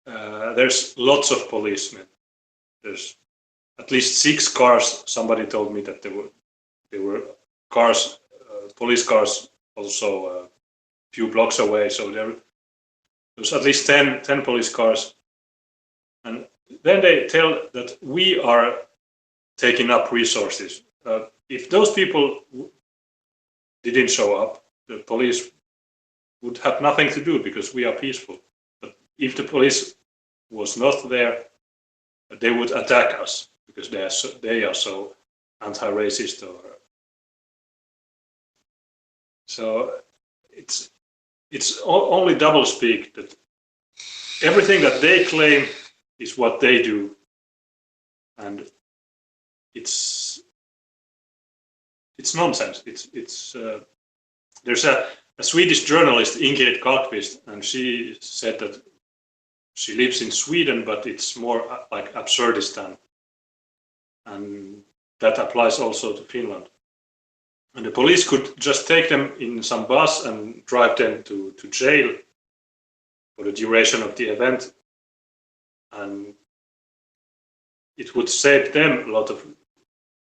there's lots of policemen. There's at least 6 cars. Somebody told me that there were cars, police cars, also a few blocks away. So there's at least 10 police cars. And then they tell that we are taking up resources. If those people didn't show up, the police would have nothing to do because we are peaceful. But if the police was not there, they would attack us. because they are so anti-racist. So it's only doublespeak, that everything that they claim is what they do, and it's nonsense. There's a Swedish journalist, Ingrid Carlqvist, and she said that she lives in Sweden, but it's more like Absurdistan, and that applies also to Finland. And the police could just take them in some bus and drive them to jail for the duration of the event, and it would save them a lot of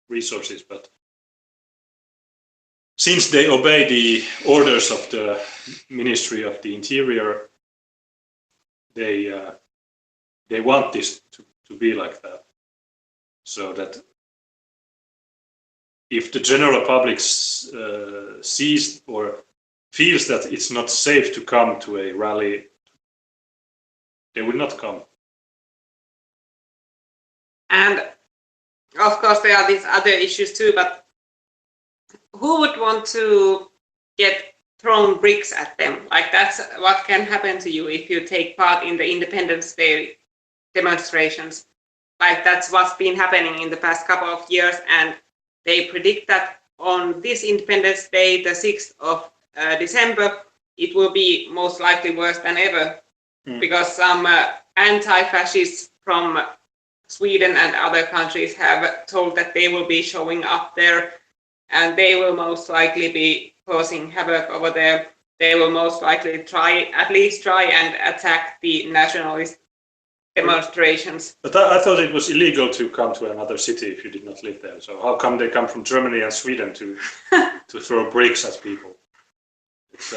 resources. But since they obey the orders of the Ministry of the Interior, they want this to be like that, so that if the general public sees or feels that it's not safe to come to a rally, they will not come. And of course there are these other issues too, but who would want to get thrown bricks at them? Like, that's what can happen to you if you take part in the Independence Day demonstrations. Like, that's what's been happening in the past couple of years, and they predict that on this Independence Day, the 6th of December, it will be most likely worse than ever, because some anti-fascists from Sweden and other countries have told that they will be showing up there, and they will most likely be causing havoc over there. They will most likely at least try and attack the nationalist demonstrations. But I thought it was illegal to come to another city if you did not live there. So how come they come from Germany and Sweden to throw bricks at people? It's,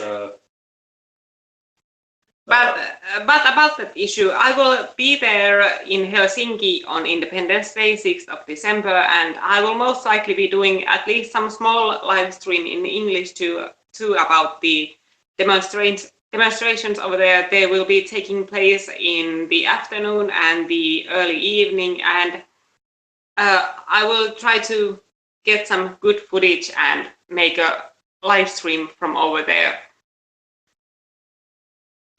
But about that issue, I will be there in Helsinki on Independence Day, 6th of December, and I will most likely be doing at least some small live stream in English too about the demonstrations over there. They will be taking place in the afternoon and the early evening, and I will try to get some good footage and make a live stream from over there.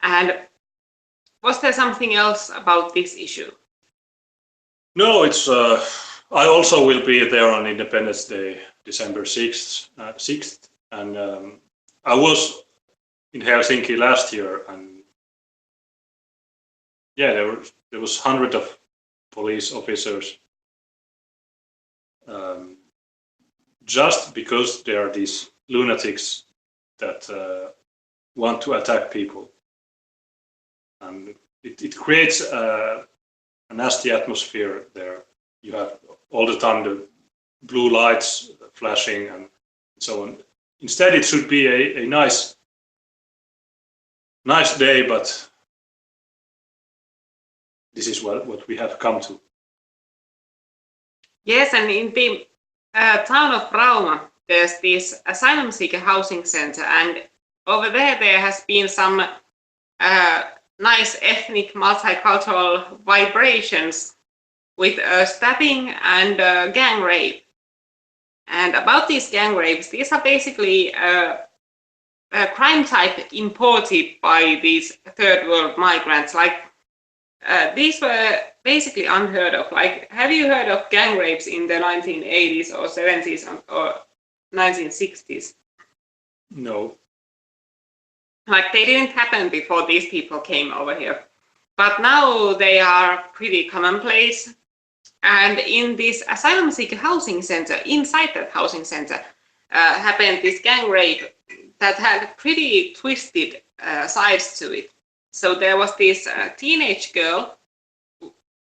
And was there something else about this issue? No, it's. I also will be there on Independence Day, December 6th, and I was in Helsinki last year, and yeah, there was hundreds of police officers, just because there are these lunatics that want to attack people. And it creates a nasty atmosphere there. You have all the time the blue lights flashing and so on. Instead, it should be a nice day, but this is what we have come to. Yes, and in the town of Rauma, there's this asylum seeker housing center, and over there has been some nice ethnic multicultural vibrations with stabbing and gang rape. And about these gang rapes, these are basically a crime type imported by these third world migrants. Like, these were basically unheard of. Like, have you heard of gang rapes in the 1980s or 70s or 1960s? No. Like, they didn't happen before these people came over here. But now they are pretty commonplace. And in this asylum seeker housing center, inside that housing center, happened this gang rape that had pretty twisted sides to it. So there was this teenage girl.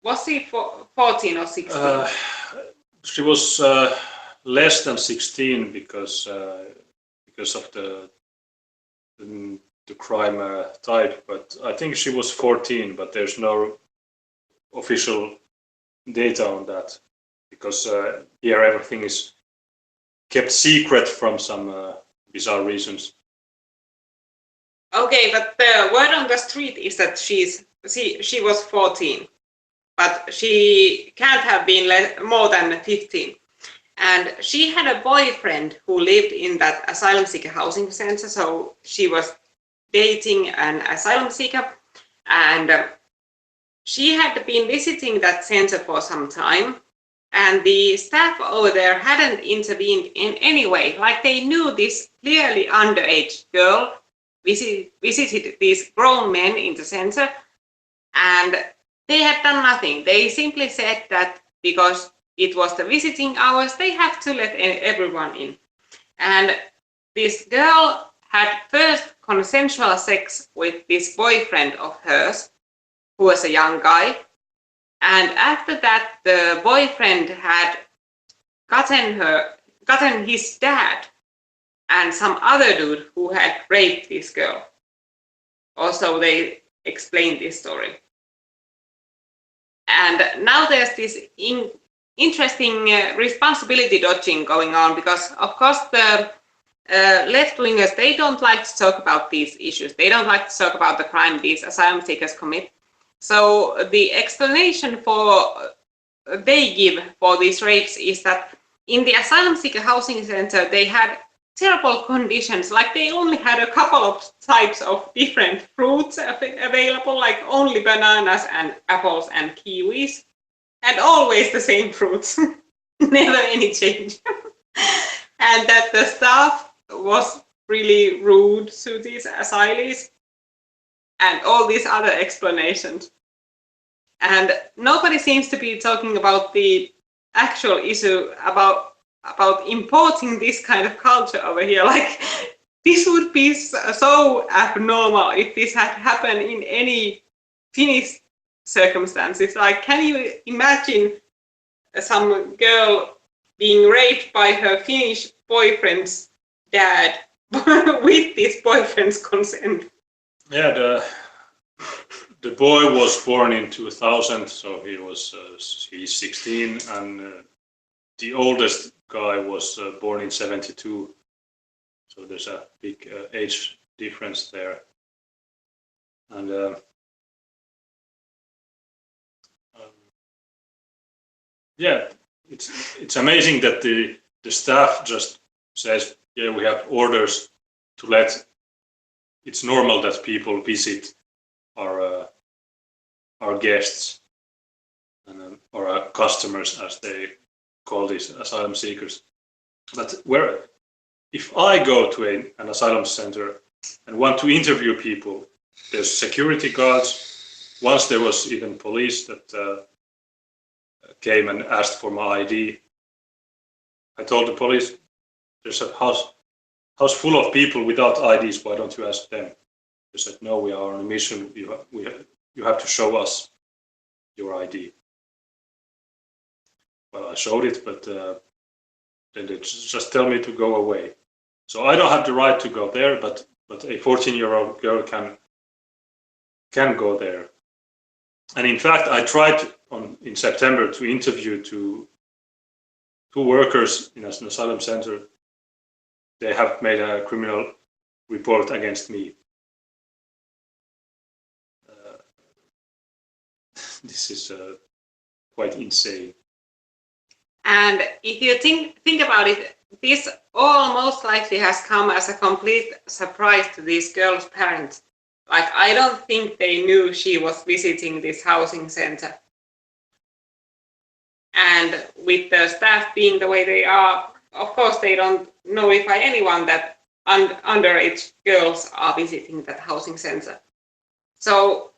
Was she 14 or 16? She was less than 16 because of the crime type, but I think she was 14, but there's no official data on that, because here everything is kept secret from some bizarre reasons. Okay, but the word on the street is that she was 14. but she can't have been more than 15. And she had a boyfriend who lived in that asylum seeker housing center, so she was dating an asylum seeker, and she had been visiting that center for some time, and the staff over there hadn't intervened in any way. Like, they knew this clearly underage girl visited these grown men in the center, and they had done nothing. They simply said that because it was the visiting hours, they have to let everyone in. And this girl had first consensual sex with this boyfriend of hers, who was a young guy. And after that, the boyfriend had gotten his dad and some other dude who had raped this girl. Also, they explained this story. And now there's this interesting responsibility dodging going on, because of course the left-wingers, they don't like to talk about these issues. They don't like to talk about the crime these asylum seekers commit. So the explanation they give for these rapes is that in the asylum seeker housing center, they had terrible conditions. Like, they only had a couple of types of different fruits available, like only bananas and apples and kiwis, and always the same fruits, never any change. And that the staff was really rude to these asylees, and all these other explanations. And nobody seems to be talking about the actual issue about importing this kind of culture over here. Like, this would be so abnormal if this had happened in any Finnish circumstances. Like, can you imagine some girl being raped by her Finnish boyfriend's dad with this boyfriend's consent? Yeah, the boy was born in 2000, so he's 16, and the oldest guy was born in 72, so there's a big age difference there. And yeah, it's amazing that the staff just says, yeah, we have orders to let. It's normal that people visit our guests and or our customers, as they call these asylum seekers. But if I go to an asylum center and want to interview people, there's security guards. Once there was even police that came and asked for my ID. I told the police, there's a house full of people without IDs, why don't you ask them? They said, no, we are on a mission, you have to show us your ID. Well, I showed it, but then they just tell me to go away. So I don't have the right to go there, but a 14-year-old girl can go there. And in fact, I tried in September to interview two workers in an asylum center. They have made a criminal report against me. This is quite insane. And if you think about it, this all most likely has come as a complete surprise to these girls' parents. Like, I don't think they knew she was visiting this housing center. And with the staff being the way they are, of course they don't notify anyone that underage girls are visiting that housing center. So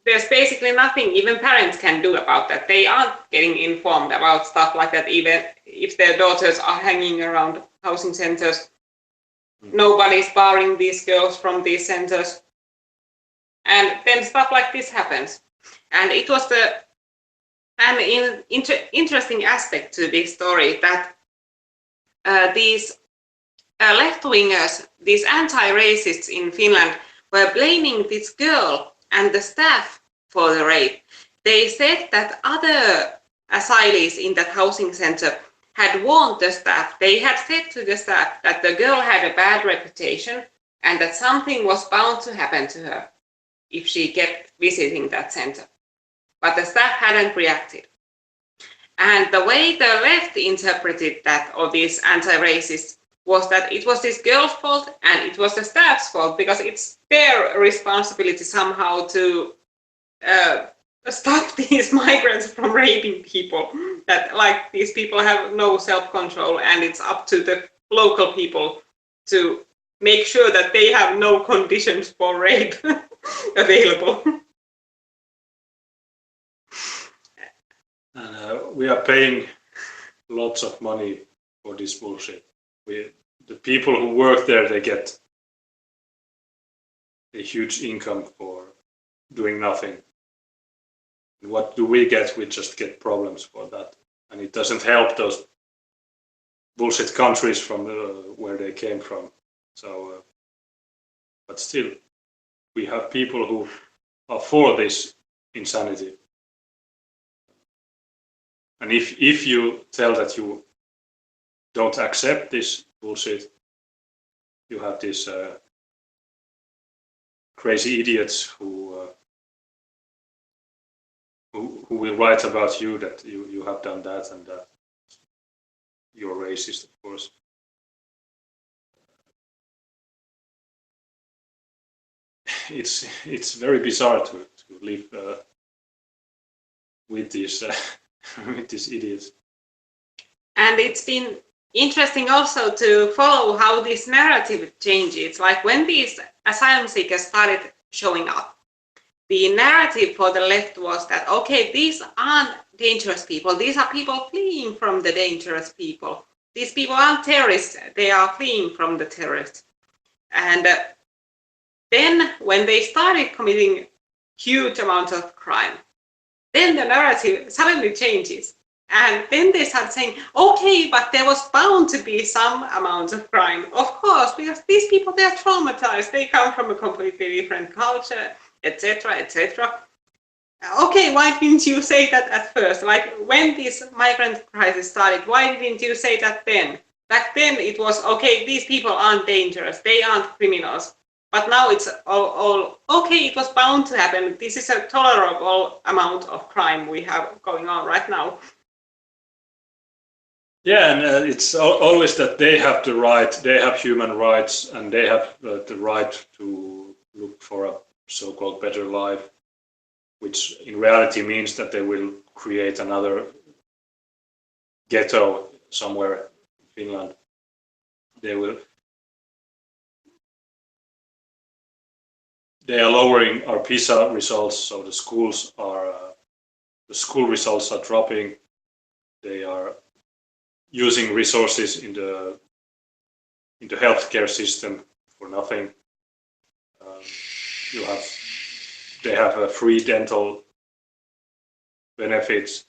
there's basically nothing even parents can do about that. They aren't getting informed about stuff like that, even if their daughters are hanging around housing centers. Nobody's barring these girls from these centers. And then stuff like this happens. And it was an interesting aspect to this story that these left-wingers, these anti-racists in Finland, were blaming this girl and the staff for the rape. They said that other asylees in that housing center had warned the staff. They had said to the staff that the girl had a bad reputation and that something was bound to happen to her. if she kept visiting that center. But the staff hadn't reacted. And the way the left interpreted that, or these anti-racists, was that it was this girl's fault and it was the staff's fault because it's their responsibility somehow to stop these migrants from raping people. That like these people have no self-control and it's up to the local people to make sure that they have no conditions for rape available. And we are paying lots of money for this bullshit. The people who work there, they get a huge income for doing nothing. And what do we get? We just get problems for that. And it doesn't help those bullshit countries from where they came from. So, but still, we have people who are for this insanity. And if you tell that you don't accept this bullshit, you have these crazy idiots who will write about you that you have done that and that. You're racist, of course. It's very bizarre to live with these with these idiots. And it's been interesting also to follow how this narrative changes. Like when these asylum seekers started showing up, the narrative for the left was that, okay, these aren't dangerous people. These are people fleeing from the dangerous people. These people aren't terrorists. They are fleeing from the terrorists. And then when they started committing huge amounts of crime, then the narrative suddenly changes. And then they start saying, okay, but there was bound to be some amount of crime. Of course, because these people, they're traumatized. They come from a completely different culture, etc., etc. Okay, why didn't you say that at first? Like when this migrant crisis started, why didn't you say that then? Back then it was, okay, these people aren't dangerous. They aren't criminals. But now it's all okay, it was bound to happen. This is a tolerable amount of crime we have going on right now. Yeah, and it's always that they have the right, they have human rights, and they have the right to look for a so-called better life, which in reality means that they will create another ghetto somewhere in Finland. They are lowering our PISA results, so the school results are dropping. They are using resources in the healthcare system for nothing. They have free dental benefits.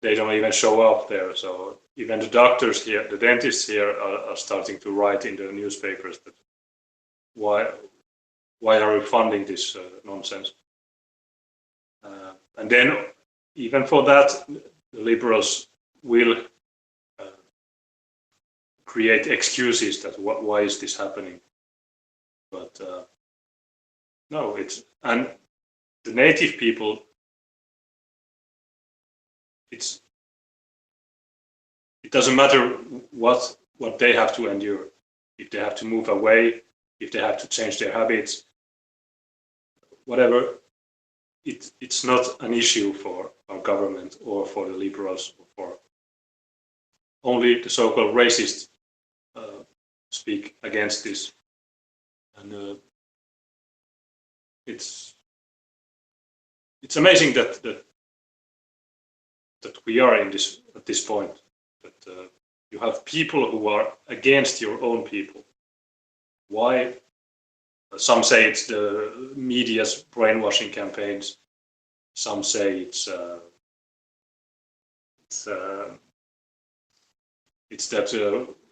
They don't even show up there. So even the doctors here, the dentists here, are starting to write in the newspapers that why are we funding this nonsense? And then even for that, the liberals will create excuses that why is this happening? But no, and the native people, it doesn't matter what they have to endure. If they have to move away, if they have to change their habits, whatever, it's not an issue for our government or for the liberals. Or for only the so-called racists speak against this, and it's amazing that we are at this point, that you have people who are against your own people. Why? Some say it's the media's brainwashing campaigns. Some say it's that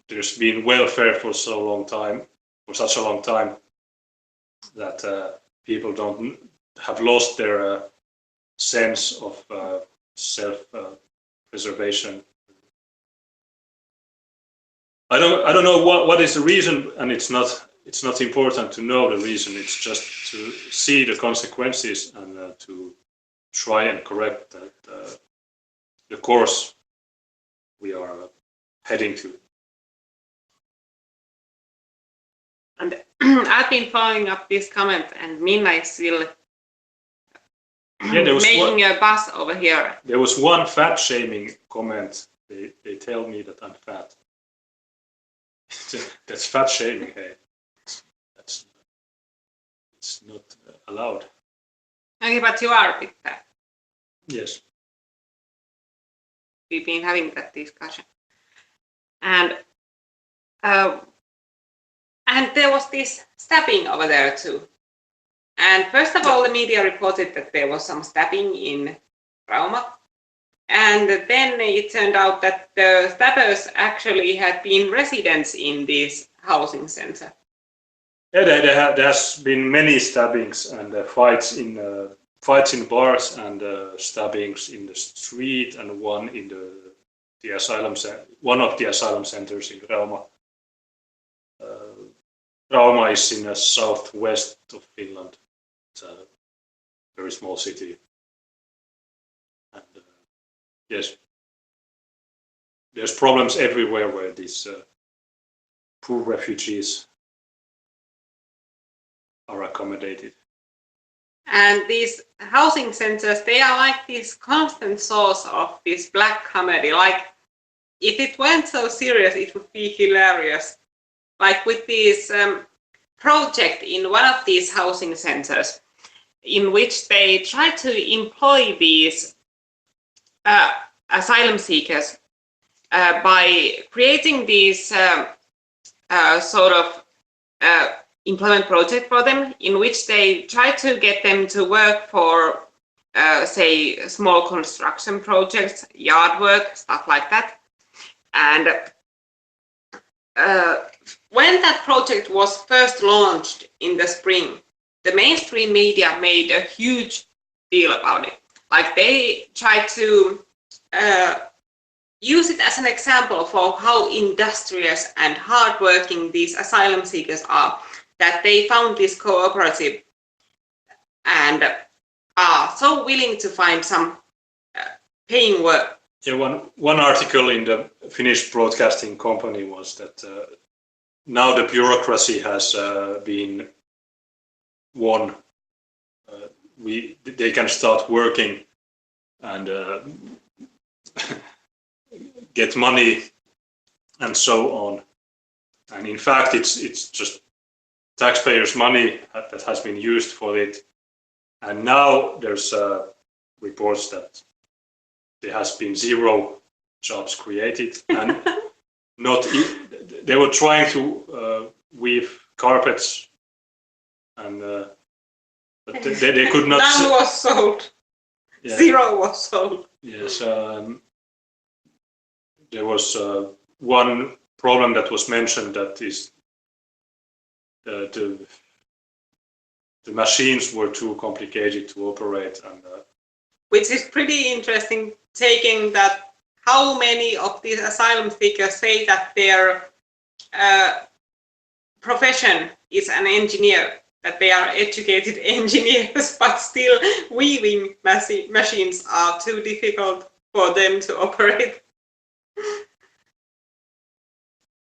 there's been welfare for such a long time, that people don't have lost their sense of self-preservation. I don't know what is the reason, and it's not it's not important to know the reason. It's just to see the consequences and to try and correct that the course we are heading to. And I've been following up this comment, and Minna is still making a buzz over here. There was one fat shaming comment. They tell me that I'm fat. That's fat shaming. Hey, it's not allowed. Okay, but you are a bit fat. Yes. We've been having that discussion, and there was this stabbing over there too. And first of all, the media reported that there was some stabbing in Rauma. And then it turned out that the stabbers actually had been residents in this housing center. Yeah, there has been many stabbings and fights in bars and stabbings in the street, and one in the asylum one of the asylum centers in Rauma. Rauma is in the southwest of Finland. It's a very small city. And yes, there's problems everywhere where these poor refugees are accommodated. And these housing centers, they are like this constant source of this black comedy. Like, if it weren't so serious, it would be hilarious. Like with this project in one of these housing centers, in which they try to employ these asylum seekers by creating these sort of employment project for them, in which they try to get them to work for, say, small construction projects, yard work, stuff like that. And when that project was first launched in the spring, the mainstream media made a huge deal about it. Like, they tried to use it as an example for how industrious and hardworking these asylum seekers are, that they found this cooperative and are so willing to find some paying work. Yeah, one article in the Finnish broadcasting company was that now the bureaucracy has been won. They can start working and get money and so on. And in fact, it's just taxpayers' money that has been used for it. And now there's reports that there has been 0 jobs created, and they were trying to weave carpets, and but they could not. None was sold. Yeah. 0 was sold. Yes, there was one problem that was mentioned, that is the machines were too complicated to operate, and which is pretty interesting, taking that how many of these asylum seekers say that their profession is an engineer, that they are educated engineers, but still weaving machines are too difficult for them to operate.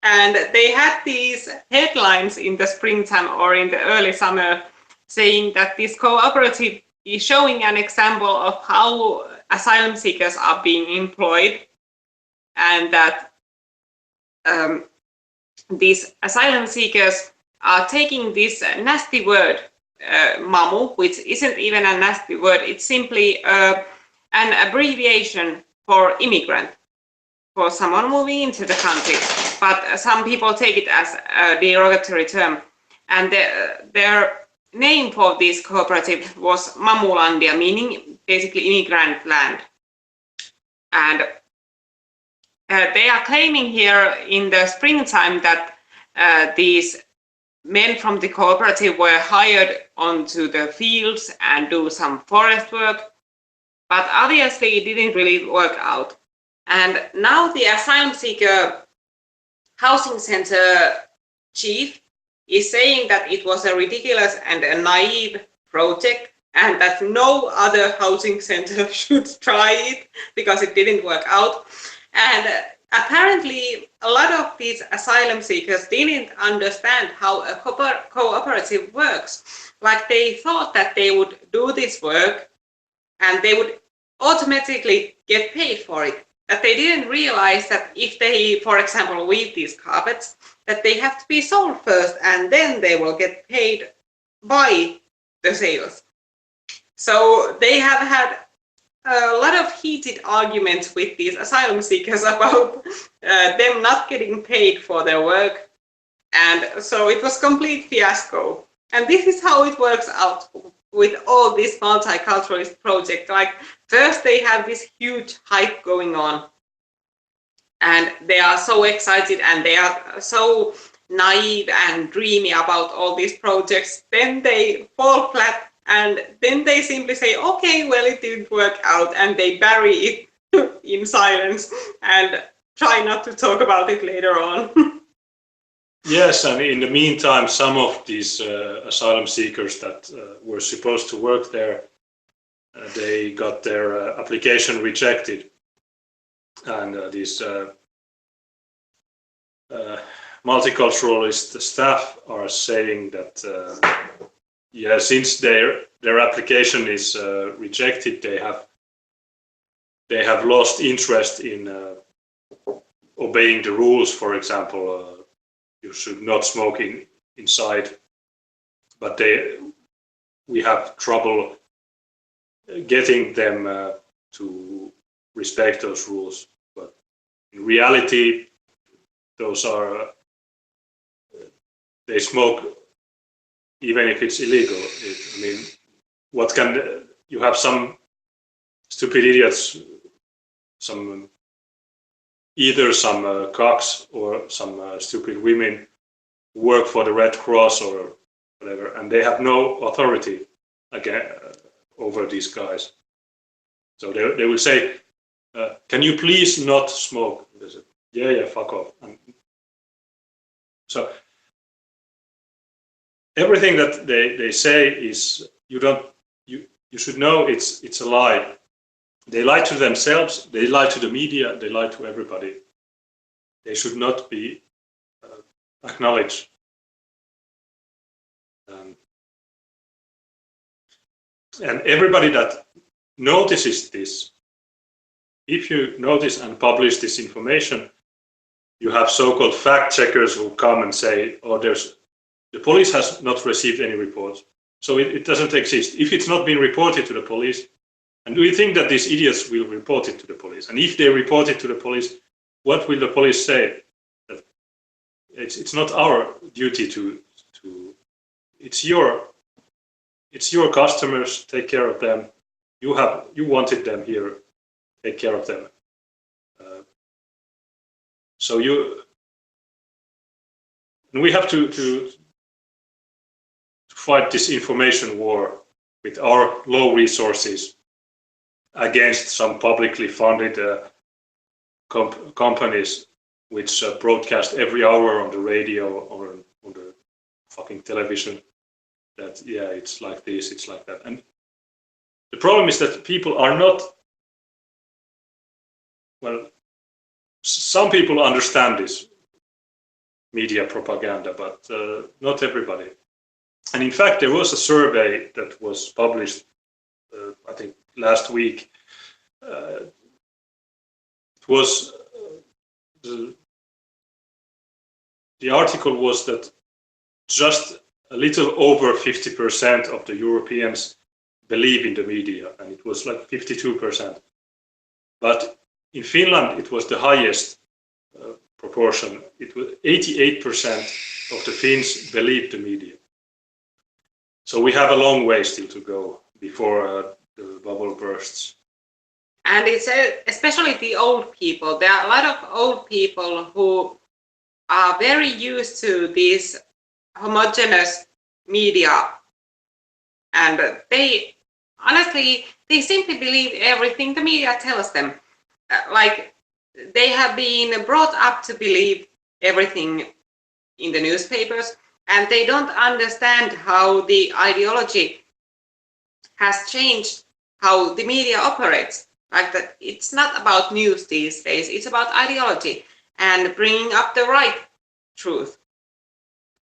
And they had these headlines in the springtime or in the early summer saying that this cooperative is showing an example of how asylum seekers are being employed, and that these asylum seekers are taking this nasty word, mamu, which isn't even a nasty word, it's simply an abbreviation for immigrant, for someone moving into the country. But some people take it as a derogatory term. And their name for this cooperative was Mamulandia, meaning basically immigrant land. And they are claiming here in the springtime that these men from the cooperative were hired onto the fields and do some forest work, but obviously it didn't really work out. And now the asylum seeker housing center chief is saying that it was a ridiculous and a naive project and that no other housing center should try it because it didn't work out. And apparently a lot of these asylum seekers didn't understand how a cooperative works. Like they thought that they would do this work and they would automatically get paid for it. That they didn't realize that if they, for example, weave these carpets, that they have to be sold first and then they will get paid by the sales. So they have had a lot of heated arguments with these asylum seekers about them not getting paid for their work. And so it was complete fiasco. And this is how it works out with all this multiculturalist project. Like first they have this huge hype going on and they are so excited and they are so naive and dreamy about all these projects. Then they fall flat and then they simply say, okay, well, it didn't work out, and they bury it in silence and try not to talk about it later on. Yes, and in the meantime, some of these asylum seekers that were supposed to work there, they got their application rejected. And these multiculturalist staff are saying that yeah, since their application is rejected, they have lost interest in obeying the rules. For example, you should not smoke inside, but we have trouble getting them to respect those rules. But in reality, those are they smoke even if it's illegal. I mean, what can you have some stupid idiots, either some cocks or some stupid women who work for the Red Cross or whatever, and they have no authority again over these guys. So they will say, "Can you please not smoke?" They say, yeah, fuck off. And so everything that they say is you should know it's a lie. They lie to themselves, they lie to the media, they lie to everybody. They should not be acknowledged. And everybody that notices this, if you notice and publish this information, you have so-called fact checkers who come and say, oh, the police has not received any reports, so it doesn't exist. If it's not been reported to the police, and do you think that these idiots will report it to the police? And if they report it to the police, what will the police say? That it's not our duty to it's your customers, take care of them. You wanted them here, take care of them. So we have to fight this information war with our low resources against some publicly funded companies which broadcast every hour on the radio or on the fucking television that, yeah, it's like this, it's like that. And the problem is that people are not, well, some people understand this media propaganda, but not everybody. And in fact, there was a survey that was published, I think, last week. It was the article was that just a little over 50% of the Europeans believe in the media, and it was like 52%. But in Finland, it was the highest proportion. It was 88% of the Finns believe the media. So we have a long way still to go before the bubble bursts. And it's especially the old people. There are a lot of old people who are very used to these homogeneous media, and they honestly, they simply believe everything the media tells them. Like they have been brought up to believe everything in the newspapers, and they don't understand how the ideology has changed how the media operates. Like that, it's not about news these days, it's about ideology and bringing up the right truth.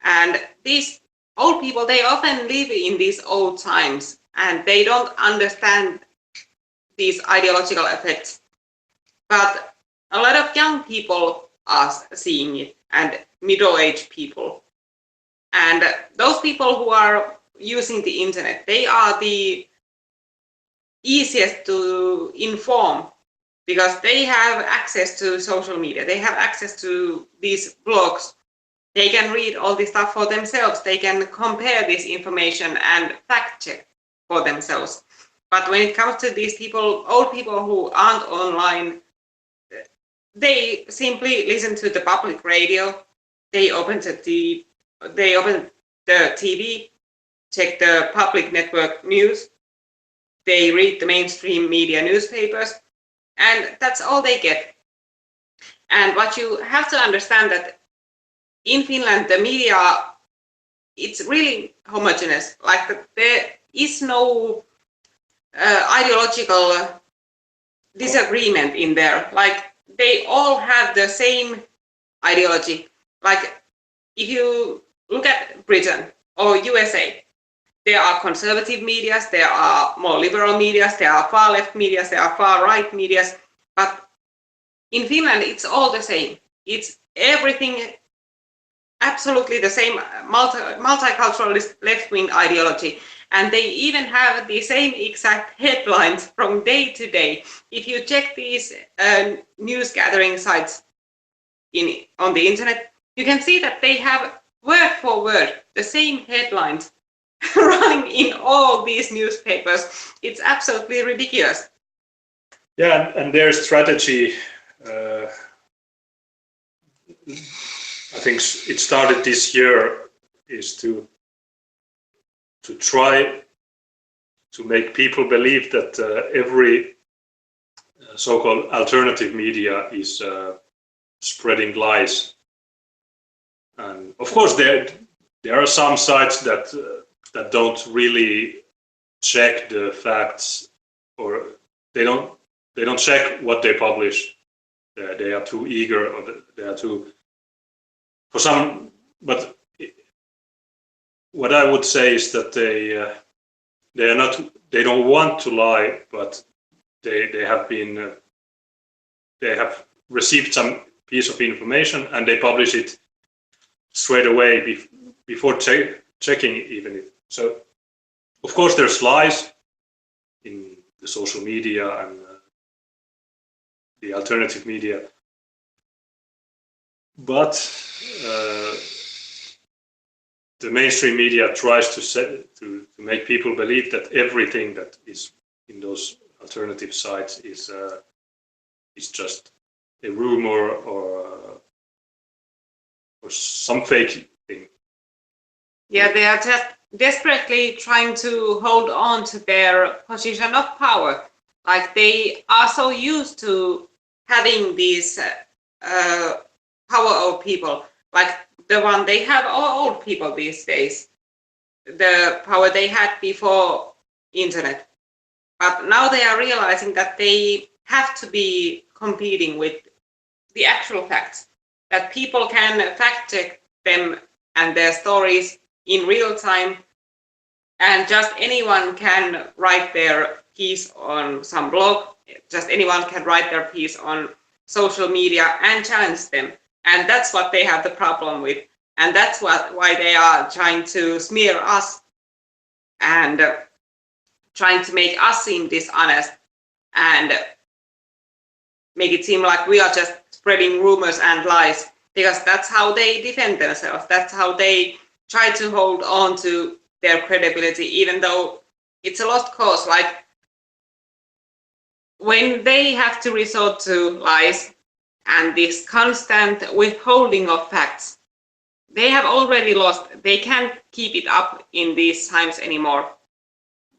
And these old people, they often live in these old times and they don't understand these ideological effects. But a lot of young people are seeing it, and middle-aged people. And those people who are using the internet, they are the easiest to inform because they have access to social media. They have access to these blogs. They can read all this stuff for themselves. They can compare this information and fact check for themselves. But when it comes to these people, old people who aren't online, they simply listen to the public radio. They open the TV, check the public network news. They read the mainstream media newspapers, and that's all they get. And what you have to understand that in Finland, the media, it's really homogeneous. Like there is no ideological disagreement in there. Like they all have the same ideology. Like if you look at Britain or USA, there are conservative medias, there are more liberal medias, there are far left medias, there are far right medias, but in Finland it's all the same. It's everything absolutely the same multiculturalist left-wing ideology, and they even have the same exact headlines from day to day. If you check these news gathering sites on the internet, you can see that they have word for word the same headlines running in all these newspapers. It's absolutely ridiculous. Yeah, and their strategy, I think it started this year, is to try to make people believe that every so-called alternative media is spreading lies. And of course, there are some sites that don't really check the facts, or they don't check what they publish. They are too eager, or they are too for some. But what I would say is that they don't want to lie, but they have received some piece of information and they publish it straight away before checking even if. So of course there's lies in the social media and the alternative media, but the mainstream media tries to make people believe that everything that is in those alternative sites is just a rumor or some fake thing. Yeah, they are just desperately trying to hold on to their position of power. Like they are so used to having these power of people, like the one they have all old people these days, the power they had before internet. But now they are realizing that they have to be competing with the actual facts, that people can fact check them and their stories in real time, and just anyone can write their piece on some blog, just anyone can write their piece on social media and challenge them. And that's what they have the problem with, and that's why they are trying to smear us and trying to make us seem dishonest and make it seem like we are just spreading rumors and lies, because that's how they defend themselves. That's how they try to hold on to their credibility, even though it's a lost cause. Like when they have to resort to lies and this constant withholding of facts, they have already lost. They can't keep it up in these times anymore.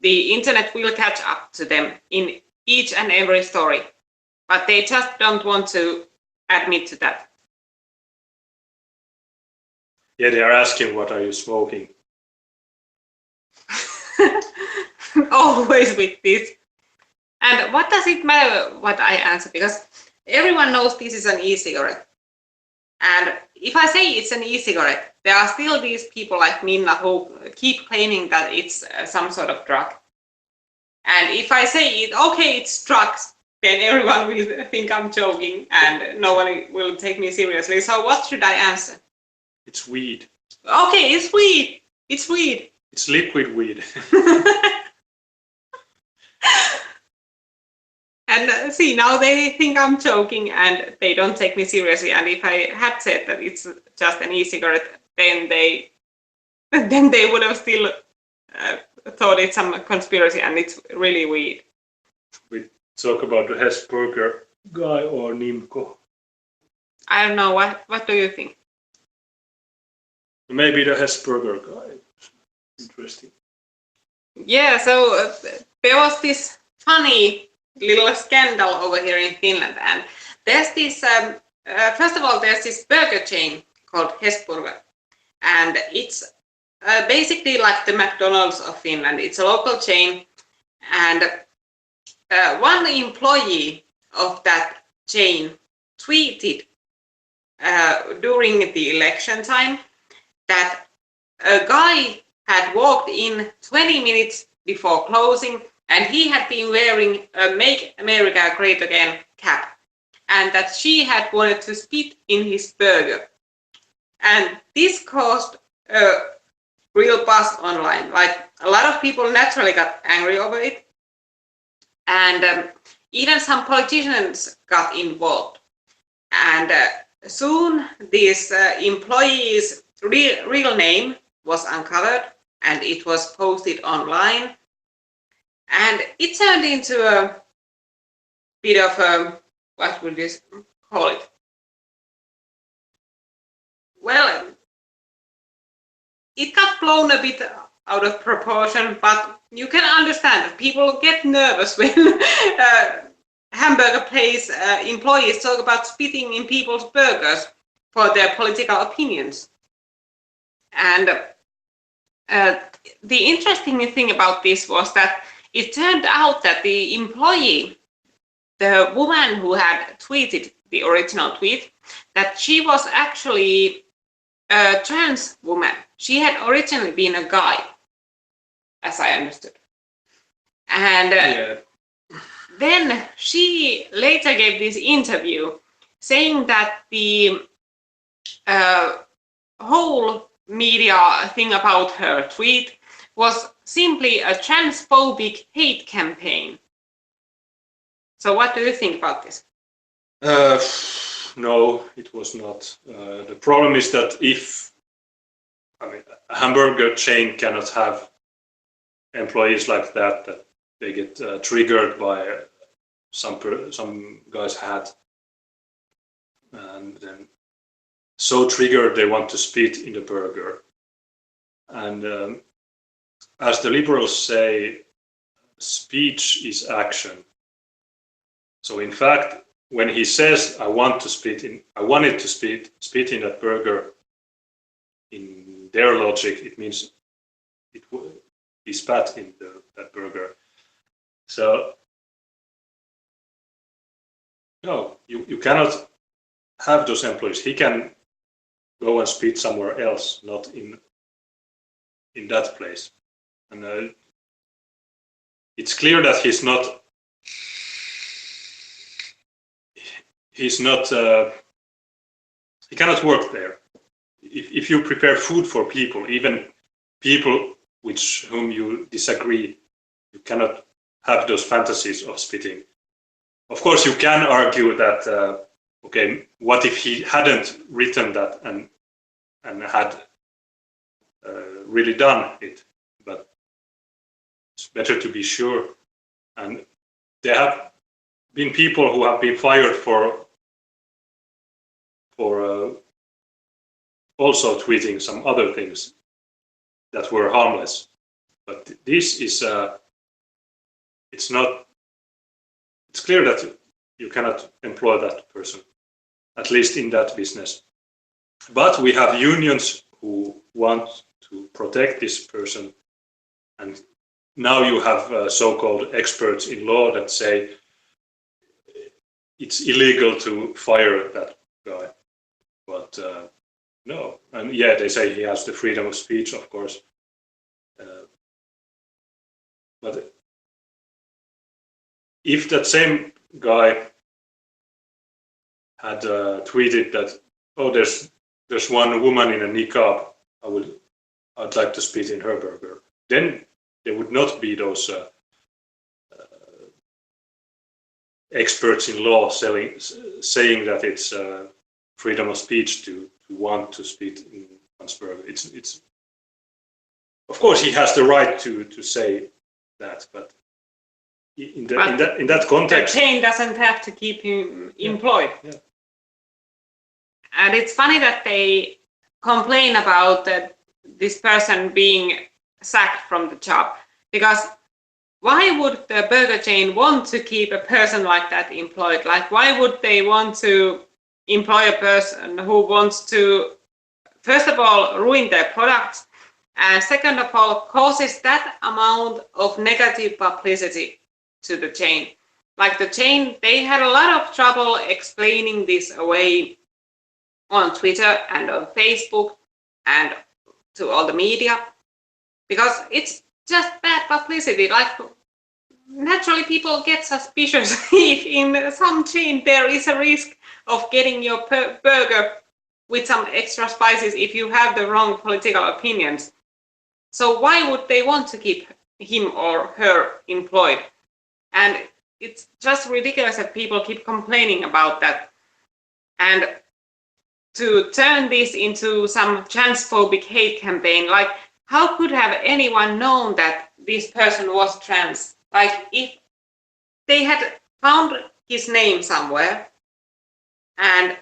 The internet will catch up to them in each and every story, but they just don't want to admit to that. Yeah, they are asking, what are you smoking? Always with this. And what does it matter what I answer? Because everyone knows this is an e-cigarette. And if I say it's an e-cigarette, there are still these people like Minna who keep claiming that it's some sort of drug. And if I say okay, it's drugs, then everyone will think I'm joking and no one will take me seriously. So what should I answer? It's weed. Okay, it's weed. It's weed. It's liquid weed. And see, now they think I'm joking and they don't take me seriously. And if I had said that it's just an e-cigarette, then they would have still thought it's some conspiracy and it's really weird. We talk about the Hesburger guy or Nimco. I don't know. What do you think? Maybe the Hesburger guy. Interesting. Yeah, so there was this funny little scandal over here in Finland, and there's this. First of all, there's this burger chain called Hesburger, and it's basically like the McDonald's of Finland. It's a local chain, and one employee of that chain tweeted during the election time that a guy had walked in 20 minutes before closing and he had been wearing a Make America Great Again cap and that she had wanted to spit in his burger. And this caused a real buzz online. Like a lot of people naturally got angry over it. And even some politicians got involved. And soon this employee's real name was uncovered and it was posted online. And it turned into a bit of a, what would you call it? Well, it got blown a bit out of proportion, but you can understand that people get nervous when hamburger place employees talk about spitting in people's burgers for their political opinions. And the interesting thing about this was that it turned out that the employee, the woman who had tweeted the original tweet, that she was actually a trans woman. She had originally been a guy, as I understood. And then she later gave this interview saying that the whole media thing about her tweet was simply a transphobic hate campaign. So what do you think about this? No, it was not. The problem is that if a hamburger chain cannot have employees like that they get triggered by some guy's hat, and then so triggered they want to spit in the burger. And as the liberals say, speech is action. So in fact, when he says I wanted to spit in that burger, in their logic, it means he spat in that burger. So no, you cannot have those employees. He can go and spit somewhere else, not in that place. And it's clear that he cannot work there. If you prepare food for people, even people with whom you disagree, you cannot have those fantasies of spitting. Of course, you can argue that okay, what if he hadn't written that and had really done it? But it's better to be sure. And there have been people who have been fired for also tweeting some other things that were harmless. But this is it's clear that you cannot employ that person, at least in that business. But we have unions who want to protect this person, and now you have so-called experts in law that say it's illegal to fire that guy. But no, and yeah, they say he has the freedom of speech, of course. But if that same guy had tweeted that, oh, there's one woman in a niqab, I'd like to spit in her burger, then there would not be those experts in law saying that it's freedom of speech to want to spit in one's burger. It's of course he has the right to say that, but in that context, the chain doesn't have to keep him employed. Yeah. And it's funny that they complain about this person being sacked from the job, because why would the burger chain want to keep a person like that employed? Like, why would they want to employ a person who wants to, first of all, ruin their products, and second of all, causes that amount of negative publicity to the chain? Like, the chain, they had a lot of trouble explaining this away on Twitter and on Facebook and to all the media, because it's just bad publicity. Like, naturally people get suspicious if in some chain there is a risk of getting your burger with some extra spices if you have the wrong political opinions. So why would they want to keep him or her employed? And it's just ridiculous that people keep complaining about that. And to turn this into some transphobic hate campaign, like, how could have anyone known that this person was trans? Like, if they had found his name somewhere, and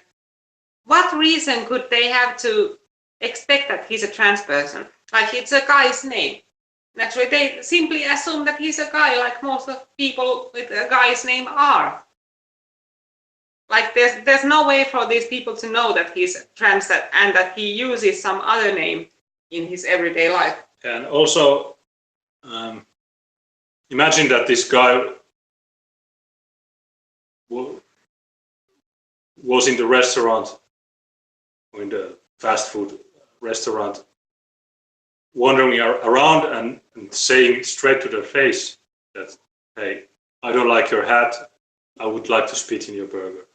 what reason could they have to expect that he's a trans person? Like, it's a guy's name. Naturally, they simply assume that he's a guy, like most of people with a guy's name are. Like, there's no way for these people to know that he's trans and that he uses some other name in his everyday life. And also, imagine that this guy was in the restaurant, or in the fast food restaurant, wandering around and saying straight to their face that, hey, I don't like your hat, I would like to spit in your burger.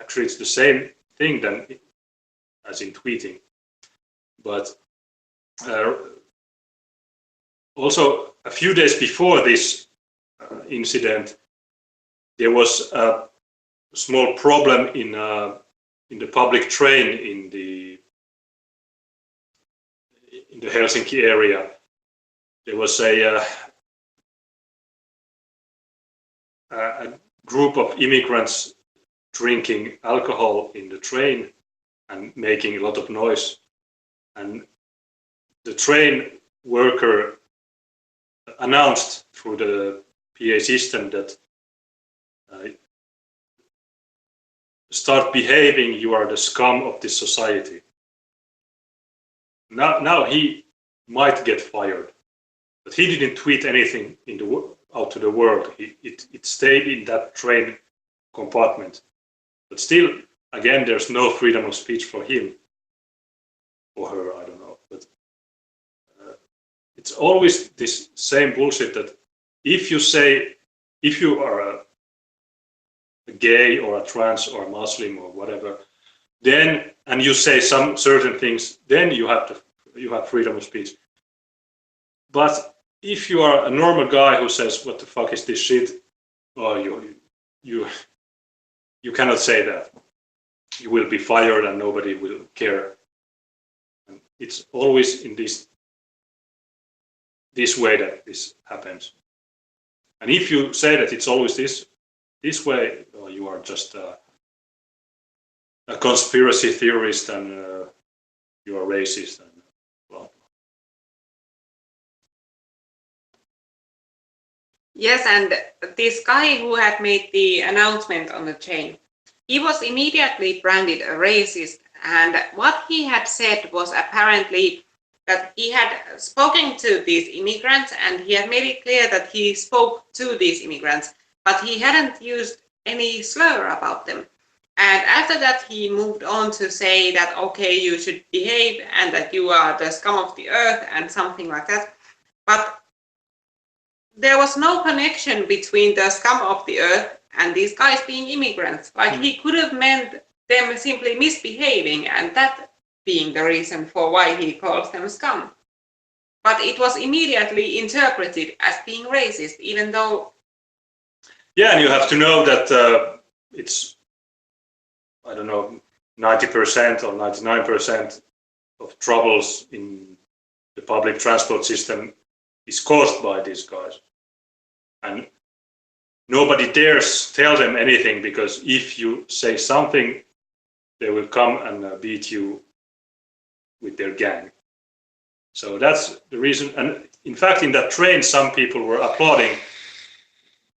Actually it's the same thing as in tweeting. But also a few days before this incident, there was a small problem in the public train in the Helsinki area. There was a group of immigrants drinking alcohol in the train and making a lot of noise. And the train worker announced through the PA system that start behaving, you are the scum of this society. Now he might get fired, but he didn't tweet anything out to the world. It stayed in that train compartment. But still, again, there's no freedom of speech for him or her, I don't know. But it's always this same bullshit that if you are a gay or a trans or a Muslim or whatever, then, and you say some certain things, then you have freedom of speech. But if you are a normal guy who says, what the fuck is this shit? Oh, you cannot say that. You will be fired and nobody will care. And it's always in this way that this happens. And if you say that it's always this way, you are just a conspiracy theorist and you are racist and blah, blah. Yes, and this guy who had made the announcement on the chain, he was immediately branded a racist And what he had said was apparently that he had spoken to these immigrants and he had made it clear that he spoke to these immigrants, but he hadn't used any slur about them. And after that, he moved on to say that, okay, you should behave and that you are the scum of the earth and something like that. But there was no connection between the scum of the earth and these guys being immigrants. Like he could have meant them simply misbehaving and that being the reason for why he calls them scum. But it was immediately interpreted as being racist, even though... Yeah, and you have to know that it's, I don't know, 90% or 99% of troubles in the public transport system is caused by these guys. And nobody dares tell them anything, because if you say something, they will come and beat you with their gang. So that's the reason. And in fact, in that train, some people were applauding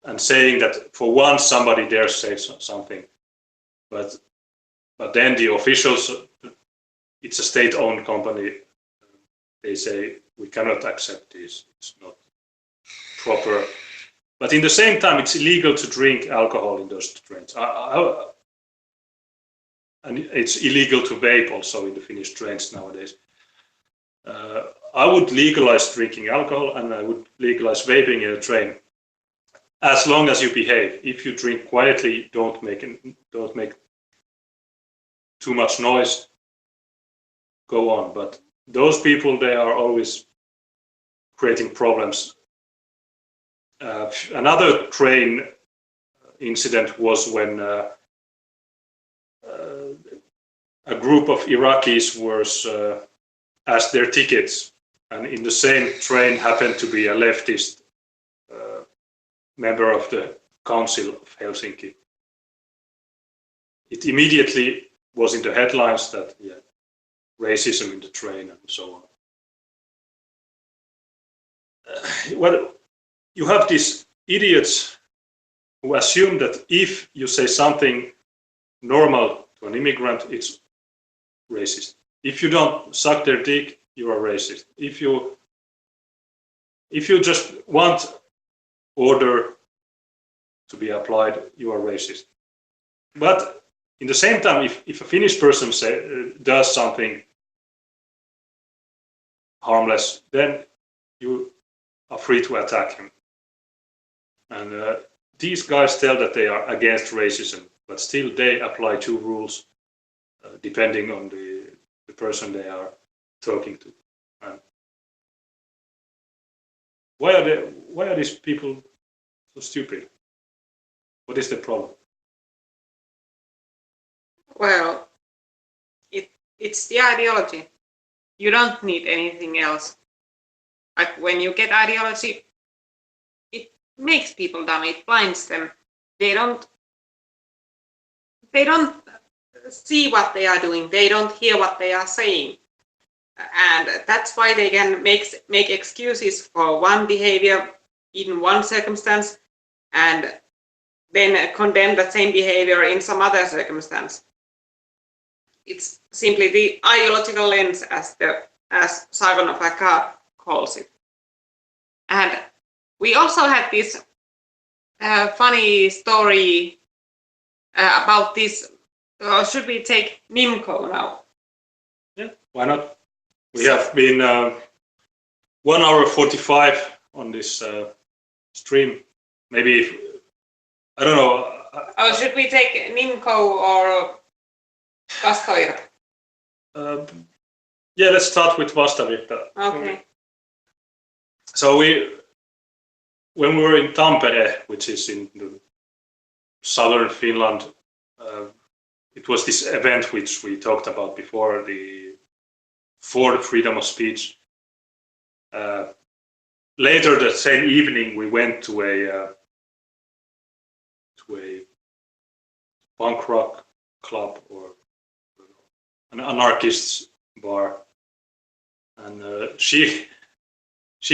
and saying that for once somebody dares say something. But then the officials, it's a state-owned company, they say we cannot accept this, it's not proper. But in the same time, it's illegal to drink alcohol in those trains. And it's illegal to vape also in the Finnish trains nowadays. I would legalize drinking alcohol and I would legalize vaping in a train, as long as you behave. If you drink quietly, don't make too much noise, go on. But those people, they are always creating problems. Another train incident was when a group of Iraqis was asked their tickets, and in the same train happened to be a leftist member of the Council of Helsinki. It immediately was in the headlines that racism in the train and so on. Well, you have these idiots who assume that if you say something normal to an immigrant, it's racist. If you don't suck their dick, you are racist. If you just want order to be applied, you are racist. But in the same time, if a Finnish person does something harmless, then you are free to attack him. And these guys tell that they are against racism, but still they apply two rules depending on the person they are talking to. And why are these people so stupid? What is the problem? Well, it's the ideology. You don't need anything else. Like when you get ideology, it makes people dumb, it blinds them. They don't see what they are doing, they don't hear what they are saying. And that's why they can make excuses for one behavior in one circumstance and then condemn the same behavior in some other circumstance. It's simply the ideological lens, as Sargon of Akkad calls it. And we also had this funny story about this. Should we take Nimco now? Yeah, why not? We have been 1 hour 45 on this stream. Maybe, I don't know. Should we take Nimco or Vastavirta? Yeah, let's start with Vastavirta. Okay. So when we were in Tampere, which is in the southern Finland, it was this event which we talked about before, for the freedom of speech. Later that same evening, we went to a punk rock club or an anarchist's bar, and she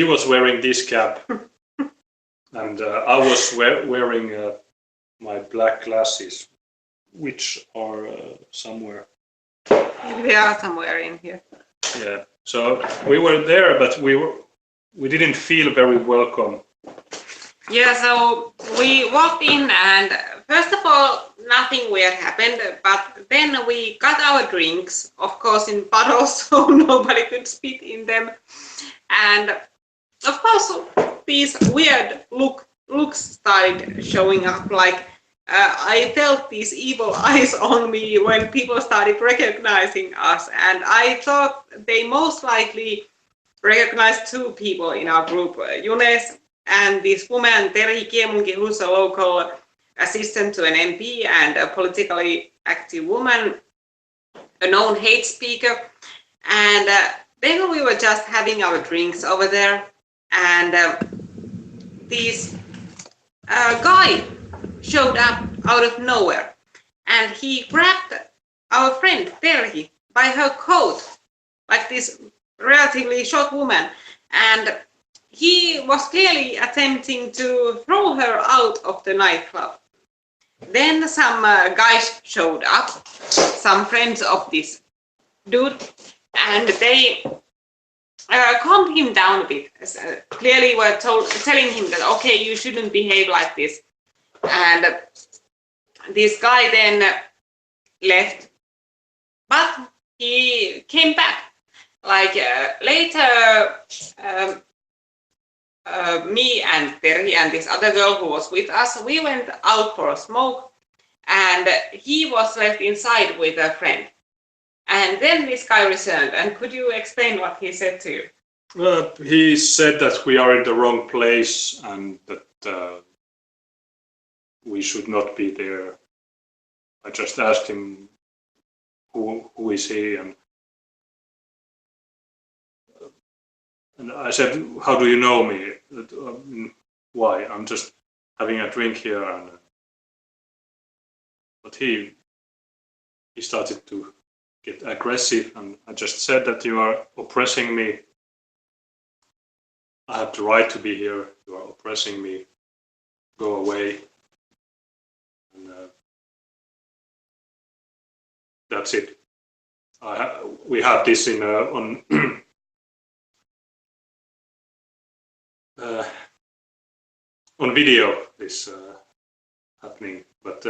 was wearing this cap, and I was wearing my black glasses, which are somewhere They are somewhere in here. Yeah. So we were there, but we didn't feel very welcome. Yeah, so we walked in and first of all, nothing weird happened, but then we got our drinks, of course in bottles, so nobody could spit in them. And of course, these weird looks started showing up, like I felt these evil eyes on me when people started recognizing us, and I thought they most likely recognized two people in our group, Yunes and this woman, Terhi Kiemunki, who's a local assistant to an MP and a politically active woman, a known hate speaker. And then we were just having our drinks over there, and this guy showed up out of nowhere, and he grabbed our friend Terhi by her coat, like this relatively short woman, and he was clearly attempting to throw her out of the nightclub. Then some guys showed up, some friends of this dude, and they calmed him down a bit. Clearly were telling him that, okay, you shouldn't behave like this. And this guy then left, but he came back. Like later, me and Terhi and this other girl who was with us, we went out for a smoke, and he was left inside with a friend. And then this guy returned, and could you explain what he said to you? He said that we are in the wrong place and that we should not be there. I just asked him who is he, and I said, how do you know me? Why? I'm just having a drink here. And but he started to get aggressive, and I just said that you are oppressing me. I have the right to be here. You are oppressing me. Go away. And that's it. We have this in on on video, this happening, but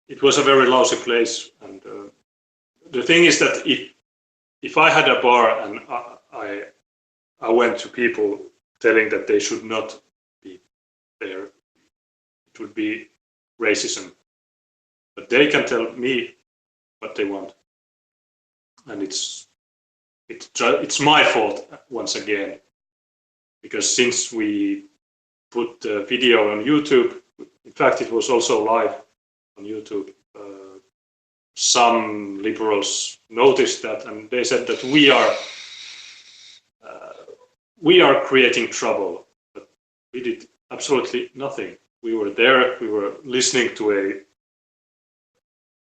it was a very lousy place. And the thing is that if I had a bar and I went to people telling that they should not be there, it would be racism. But they can tell me what they want, and it's my fault once again, because since we put the video on YouTube, in fact it was also live on YouTube, some liberals noticed that, and they said that we are creating trouble, but we did absolutely nothing. We were there, we were listening to a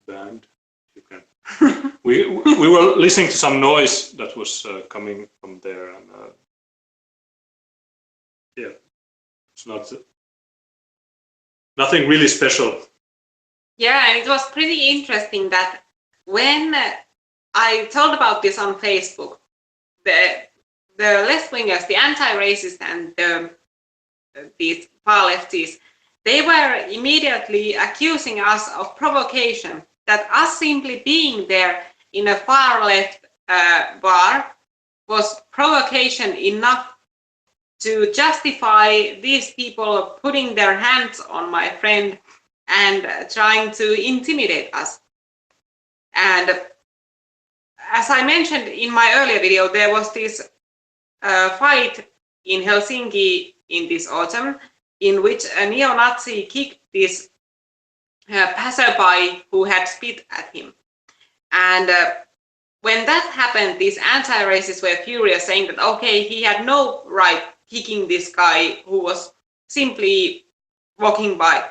band. You can. we were listening to some noise that was coming from there, and yeah, it's nothing really special. Yeah, and it was pretty interesting that when I told about this on Facebook, the left-wingers, the anti-racist and these far lefties, they were immediately accusing us of provocation, that us simply being there in a far left bar was provocation enough to justify these people putting their hands on my friend and trying to intimidate us. And as I mentioned in my earlier video, there was this fight in Helsinki in this autumn in which a neo-Nazi kicked this passerby who had spit at him. And when that happened, these anti-racists were furious, saying that, okay, he had no right kicking this guy who was simply walking by.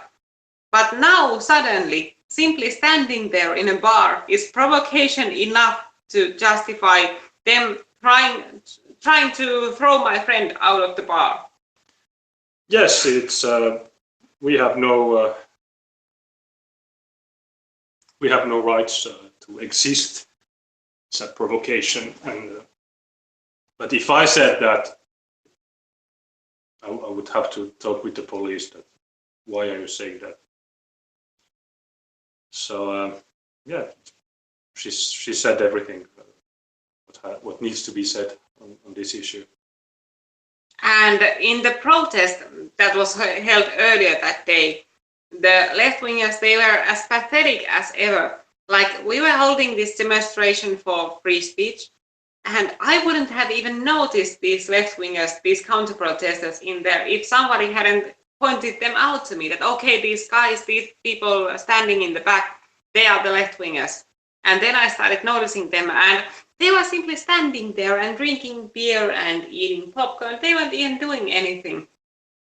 But now, suddenly, simply standing there in a bar is provocation enough to justify them trying to throw my friend out of the bar. Yes, it's we have no we have no rights to exist. It's a provocation. And but if I said that, I would have to talk with the police. That why are you saying that? So yeah, she said everything what needs to be said on this issue. And in the protest that was held earlier that day, the left-wingers, they were as pathetic as ever. Like, we were holding this demonstration for free speech, and I wouldn't have even noticed these left-wingers, these counter-protesters in there, if somebody hadn't pointed them out to me, that okay, these guys, these people standing in the back, they are the left-wingers. And then I started noticing them, and they were simply standing there and drinking beer and eating popcorn. They weren't even doing anything.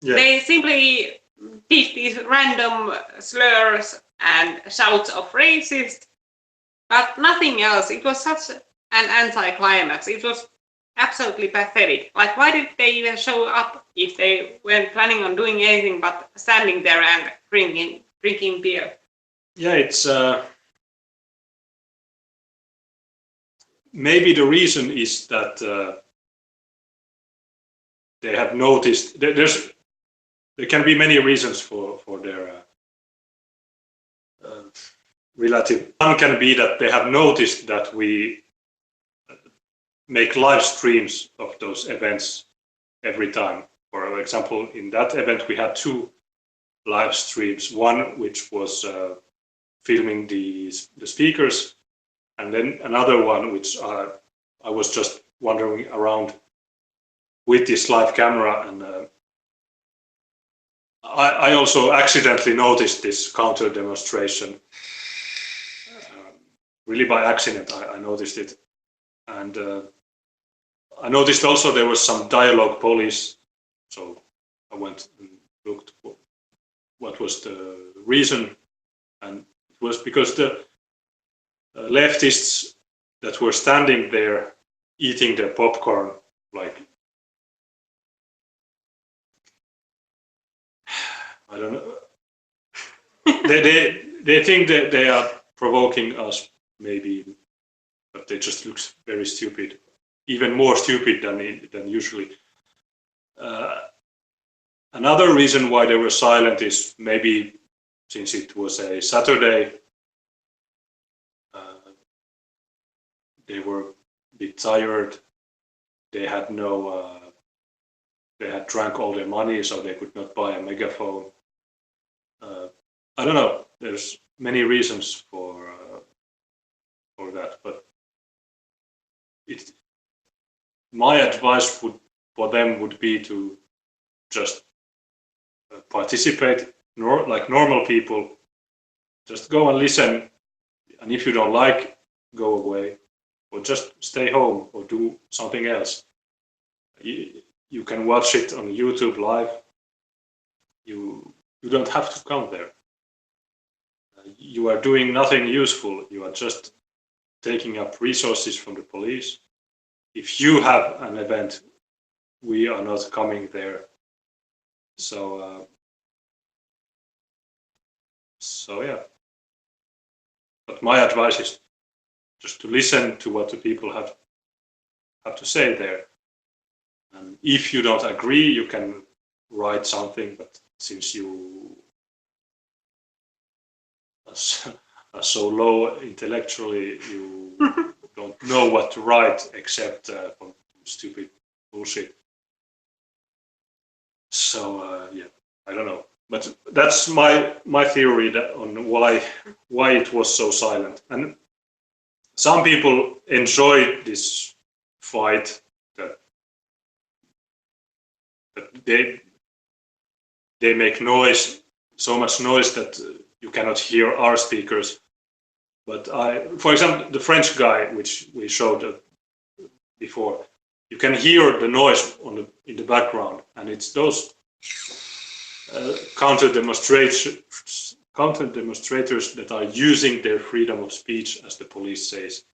Yeah. They simply did these random slurs and shouts of racist, but nothing else. It was such an anticlimax. It was absolutely pathetic. Like, why did they even show up if they weren't planning on doing anything but standing there and drinking beer? Yeah, it's maybe the reason is that they have noticed there can be many reasons for their relative. One can be that they have noticed that we make live streams of those events every time. For example, in that event we had 2 live streams. One which was filming the speakers, and then another one which I was just wandering around with this live camera, and I also accidentally noticed this counter demonstration. Really by accident I noticed it, and I noticed also there was some dialogue police, so I went and looked what was the reason, and it was because the leftists that were standing there eating their popcorn, like, I don't know, they think that they are provoking us, maybe, but they just look very stupid, even more stupid than usually. Another reason why they were silent is maybe since it was a Saturday, they were a bit tired. They had they had drank all their money, so they could not buy a megaphone. I don't know. There's many reasons for that, but my advice for them would be to just participate like normal people. Just go and listen, and if you don't like, go away, or just stay home or do something else. You can watch it on YouTube live. You don't have to come there. You are doing nothing useful. You are just taking up resources from the police. If you have an event, we are not coming there. So yeah. But my advice is just to listen to what the people have to say there. And if you don't agree, you can write something. But since you are so low intellectually, you don't know what to write except stupid bullshit. So yeah, I don't know. But that's my theory on why it was so silent. And some people enjoy this fight, that they make noise, so much noise that you cannot hear our speakers. But for example, the French guy, which we showed before, you can hear the noise in the background, and it's those counter demonstrators that are using their freedom of speech, as the police says.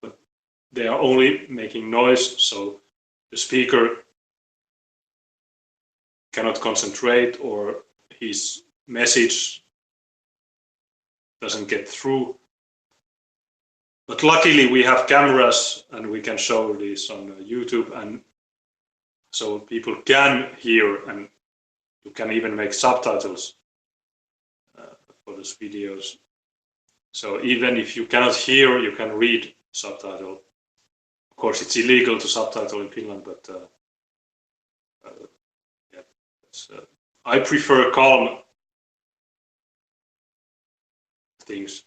But they are only making noise, so the speaker cannot concentrate, or his message doesn't get through. But luckily we have cameras and we can show this on YouTube, and so people can hear, and you can even make subtitles for those videos. So even if you cannot hear, you can read subtitle. Of course, it's illegal to subtitle in Finland, but yeah, I prefer calm things.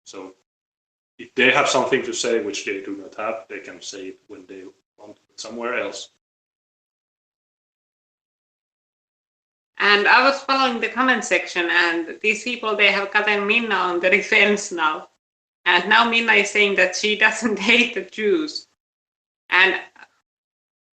So if they have something to say which they do not have, they can say it when they want somewhere else. And I was following the comment section, and these people, they have gotten Minna on the defense now. And now Minna is saying that she doesn't hate the Jews. And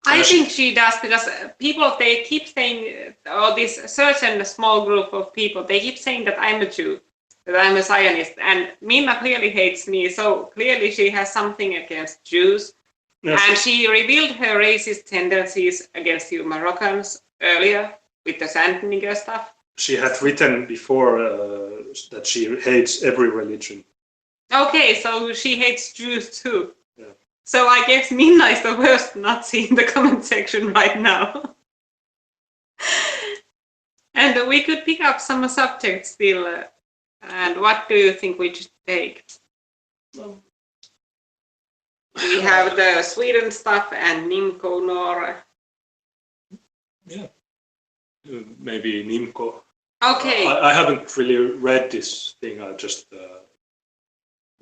I think she does, because people, they keep saying, or this certain small group of people, they keep saying that I'm a Jew, that I'm a Zionist. And Minna clearly hates me, so clearly she has something against Jews. Yes. And she revealed her racist tendencies against you Moroccans earlier with the sand nigger stuff. She had written before that she hates every religion. Okay, so she hates Jews too. Yeah. So I guess Minna is the worst Nazi in the comment section right now. And we could pick up some subjects still. And what do you think we should take? We have the Sweden stuff and Nimco Nor. Yeah. Maybe Nimco. Okay. I haven't really read this thing. I just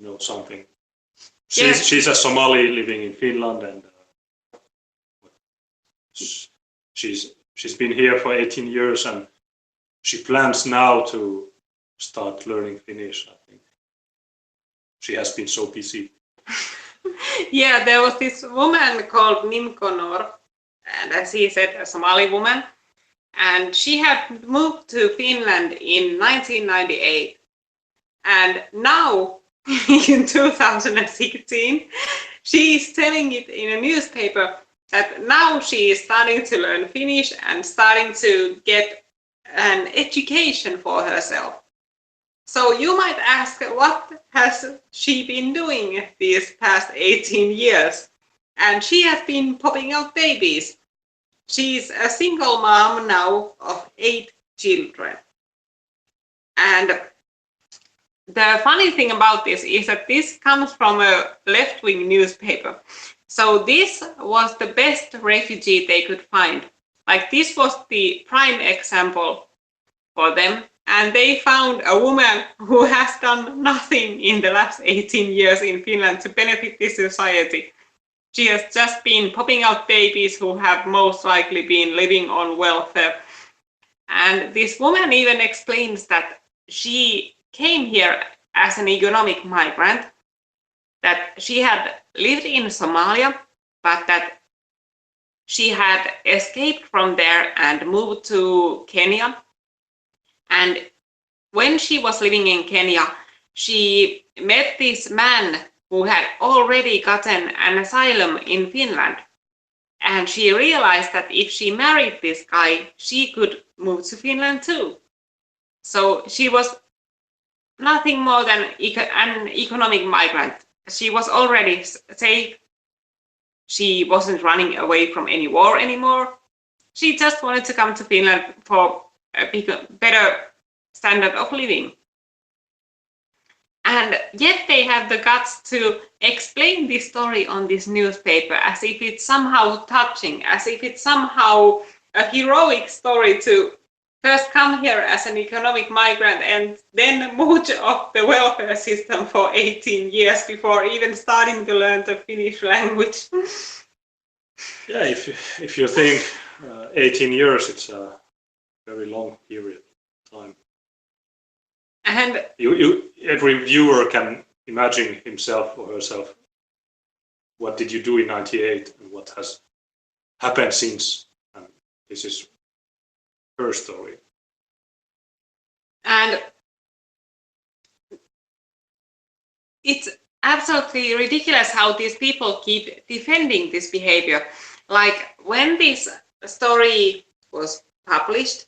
know something. She's a Somali living in Finland, and she's been here for 18 years, and she plans now to start learning Finnish. I think she has been so busy. Yeah, there was this woman called Nimco Nor, and as he said, a Somali woman. And she had moved to Finland in 1998. And now, in 2016, she is telling it in a newspaper that now she is starting to learn Finnish and starting to get an education for herself. So you might ask, what has she been doing these past 18 years? And she has been popping out babies. She's a single mom now of 8 children. And the funny thing about this is that this comes from a left-wing newspaper. So this was the best refugee they could find. Like, this was the prime example for them. And they found a woman who has done nothing in the last 18 years in Finland to benefit this society. She has just been popping out babies who have most likely been living on welfare. And this woman even explains that she came here as an economic migrant, that she had lived in Somalia, but that she had escaped from there and moved to Kenya. And when she was living in Kenya, she met this man who had already gotten an asylum in Finland. And she realized that if she married this guy, she could move to Finland too. So she was nothing more than an economic migrant. She was already safe. She wasn't running away from any war anymore. She just wanted to come to Finland for a better standard of living. And yet they have the guts to explain this story on this newspaper as if it's somehow touching, as if it's somehow a heroic story to first come here as an economic migrant and then mooch off the welfare system for 18 years before even starting to learn the Finnish language. Yeah, if you think 18 years, it's a very long period of time. And every viewer can imagine himself or herself, what did you do in 98 and what has happened since. And this is her story. And it's absolutely ridiculous how these people keep defending this behavior. Like, when this story was published,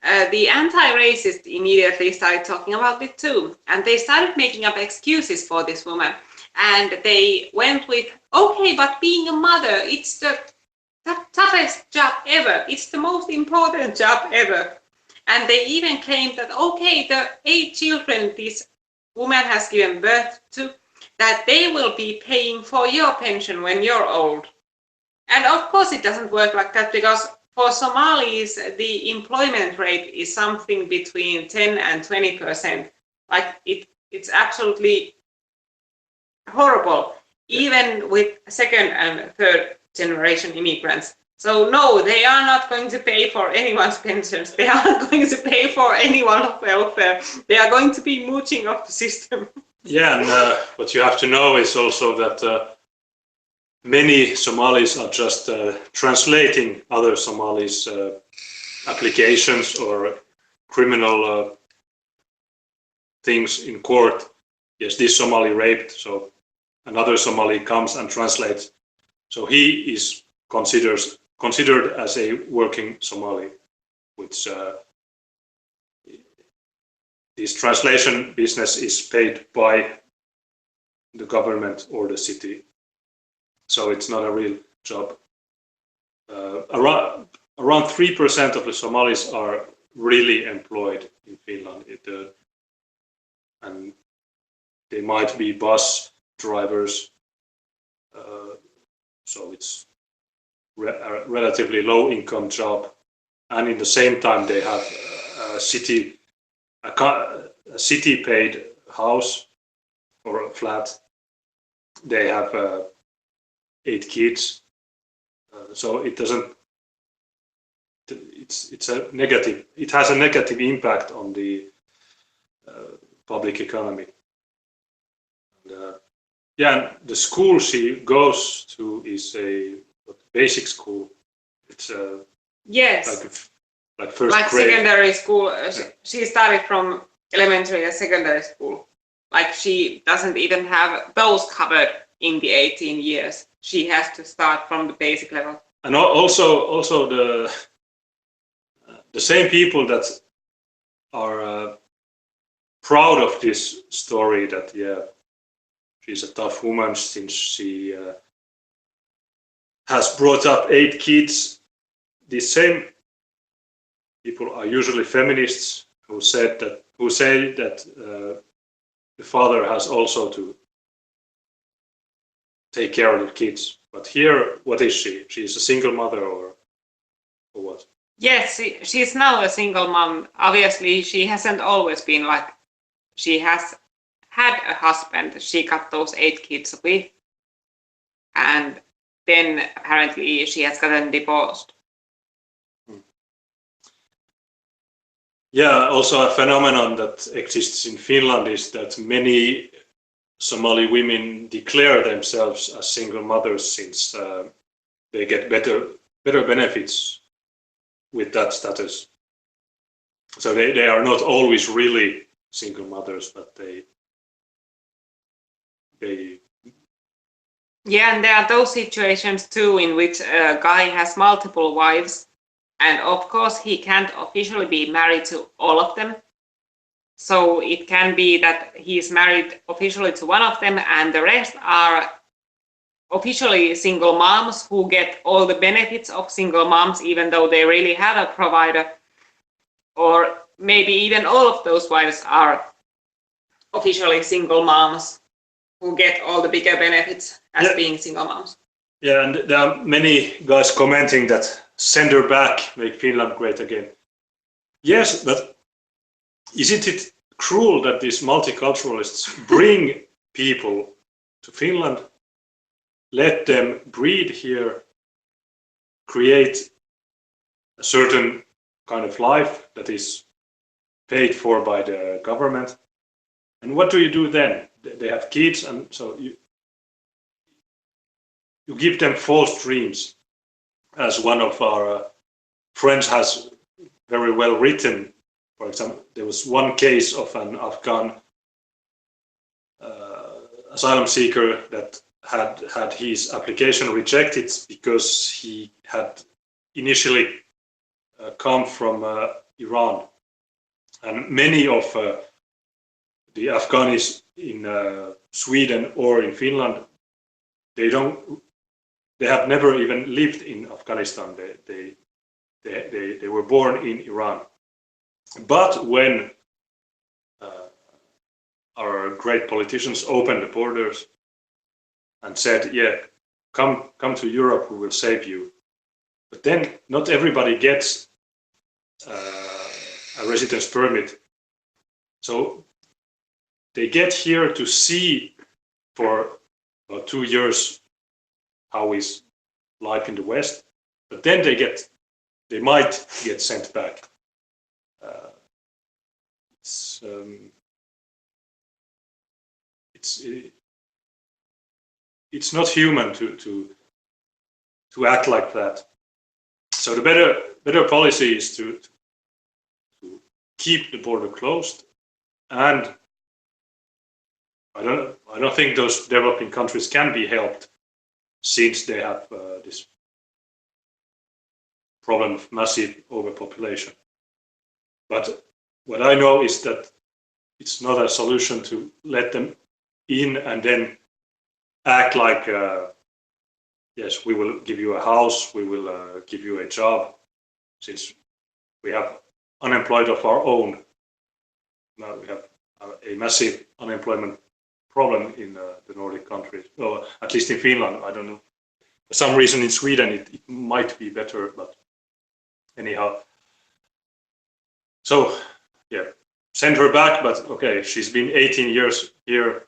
the anti-racists immediately started talking about it too. And they started making up excuses for this woman. And they went with, okay, but being a mother, it's the toughest job ever. It's the most important job ever. And they even claimed that, okay, the 8 children this woman has given birth to, that they will be paying for your pension when you're old. And of course it doesn't work like that, because for Somalis, the employment rate is something between 10 and 20%. Like it's absolutely horrible, even with second and third generation immigrants. So no, they are not going to pay for anyone's pensions. They are not going to pay for anyone's welfare. They are going to be mooching off the system. Yeah, and what you have to know is also that many Somalis are just translating other Somalis' applications or criminal things in court. Yes, this Somali raped, so another Somali comes and translates. So he is considered as a working Somali, which this translation business is paid by the government or the city. So it's not a real job. Around 3% of the Somalis are really employed in Finland, and they might be bus drivers. So it's a relatively low income job, and in the same time they have a city paid house or a flat. They have 8 kids, so it doesn't. It's a negative. It has a negative impact on the public economy. And, yeah, the school she goes to is a basic school. It's yes, like first like grade. secondary school. She started from elementary and secondary school. Like she doesn't even have those covered in the 18 years. She has to start from the basic level. And also the same people that are proud of this story, that yeah, she's a tough woman since she has brought up 8 kids. These same people are usually feminists who say that the father has also to take care of the kids. But here, what is she? She's a single mother, or what? Yes, she's now a single mom. Obviously, she hasn't always been like. She has had a husband she got those 8 kids with, and then apparently she has gotten divorced. Yeah, also a phenomenon that exists in Finland is that many Somali women declare themselves as single mothers, since they get better benefits with that status. So they are not always really single mothers, but they Yeah, and there are those situations too in which a guy has multiple wives, and of course he can't officially be married to all of them. So it can be that he's married officially to one of them and the rest are officially single moms who get all the benefits of single moms even though they really have a provider. Or maybe even all of those wives are officially single moms who get all the bigger benefits as being single moms. Yeah, and there are many guys commenting that send her back, make Finland great again. Yes, but isn't it cruel that these multiculturalists bring people to Finland, let them breed here, create a certain kind of life that is paid for by the government, and what do you do then? They have kids, and so you give them false dreams, as one of our friends has very well written. For example, there was one case of an Afghan asylum seeker that had his application rejected because he had initially come from Iran. And many of the Afghans in Sweden or in Finland, they have never even lived in Afghanistan. They were born in Iran. But when our great politicians opened the borders and said, yeah, come to Europe, we will save you. But then not everybody gets a residence permit. So they get here to see for about 2 years how is life in the West, but then they might get sent back. It's not human to act like that. So the better policy is to keep the border closed, and I don't think those developing countries can be helped since they have this problem of massive overpopulation. But what I know is that it's not a solution to let them in and then act like, yes, we will give you a house, we will give you a job, since we have unemployed of our own. Now we have a massive unemployment problem in the Nordic countries, or at least in Finland. I don't know. For some reason in Sweden it might be better, but anyhow. So yeah, send her back, but okay, she's been 18 years here.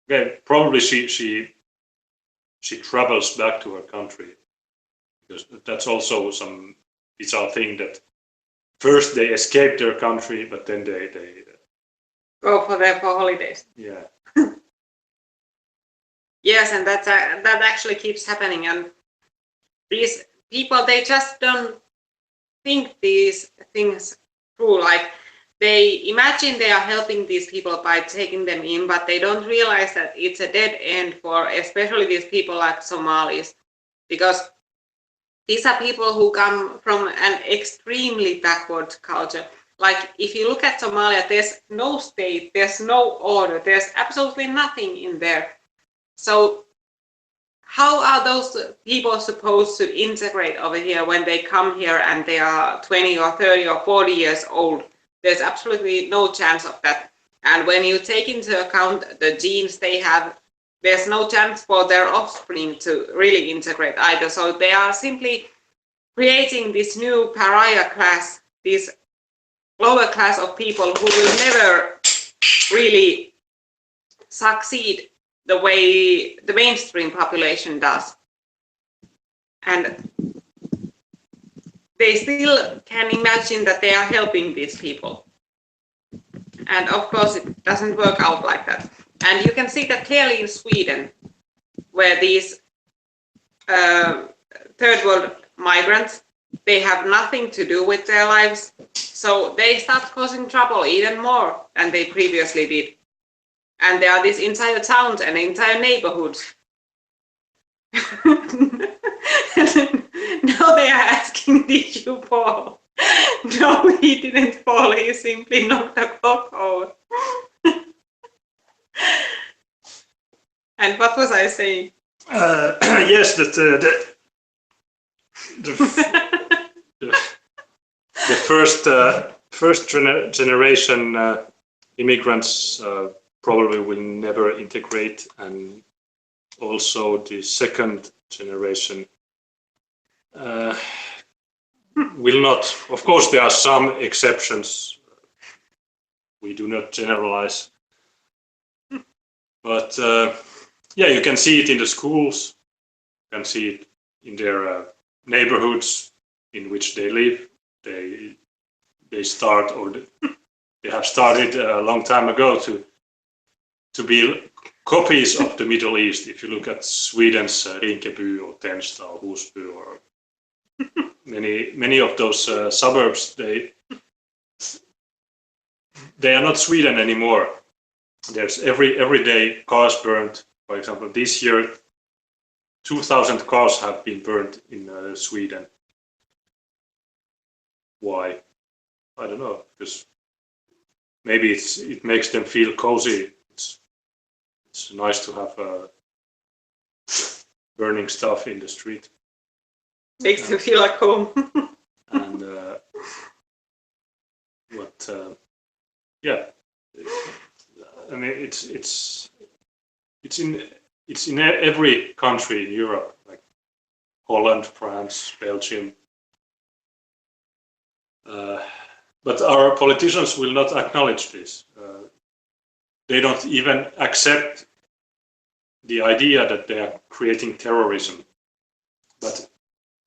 Okay, probably she travels back to her country, because that's also some bizarre thing that first they escape their country, but then they go for holidays. Yeah. Yes, and that actually keeps happening, and these people, they just don't think these things through. Like, they imagine they are helping these people by taking them in, but they don't realize that it's a dead end for especially these people like Somalis, because these are people who come from an extremely backward culture. Like, if you look at Somalia, there's no state, there's no order, there's absolutely nothing in there. So how are those people supposed to integrate over here when they come here and they are 20 or 30 or 40 years old? There's absolutely no chance of that. And when you take into account the genes they have, there's no chance for their offspring to really integrate either. So they are simply creating this new pariah class, this lower class of people who will never really succeed the way the mainstream population does. And they still can imagine that they are helping these people. And of course, it doesn't work out like that. And you can see that clearly in Sweden, where these third world migrants, they have nothing to do with their lives. So they start causing trouble even more than they previously did. And there are these entire towns and entire neighborhoods. Now they are asking, did you fall? No, he didn't fall. He simply knocked the clock over. And what was I saying? Yes, that the first generation immigrants probably will never integrate, and also the second generation will not. Of course, there are some exceptions. We do not generalize, but yeah, you can see it in the schools. You can see it in their neighborhoods in which they live. They start, or they have started a long time ago to be copies of the Middle East. If you look at Sweden's Rinkeby or Tensta or Husby or many of those suburbs, they are not Sweden anymore. There's every day cars burned. For example, this year 2,000 cars have been burned in Sweden. Why? I don't know, because maybe it makes them feel cozy. It's nice to have burning stuff in the street. Makes them feel like home. And yeah, I mean it's in every country in Europe, like Holland, France, Belgium. But our politicians will not acknowledge this. They don't even accept the idea that they are creating terrorism. But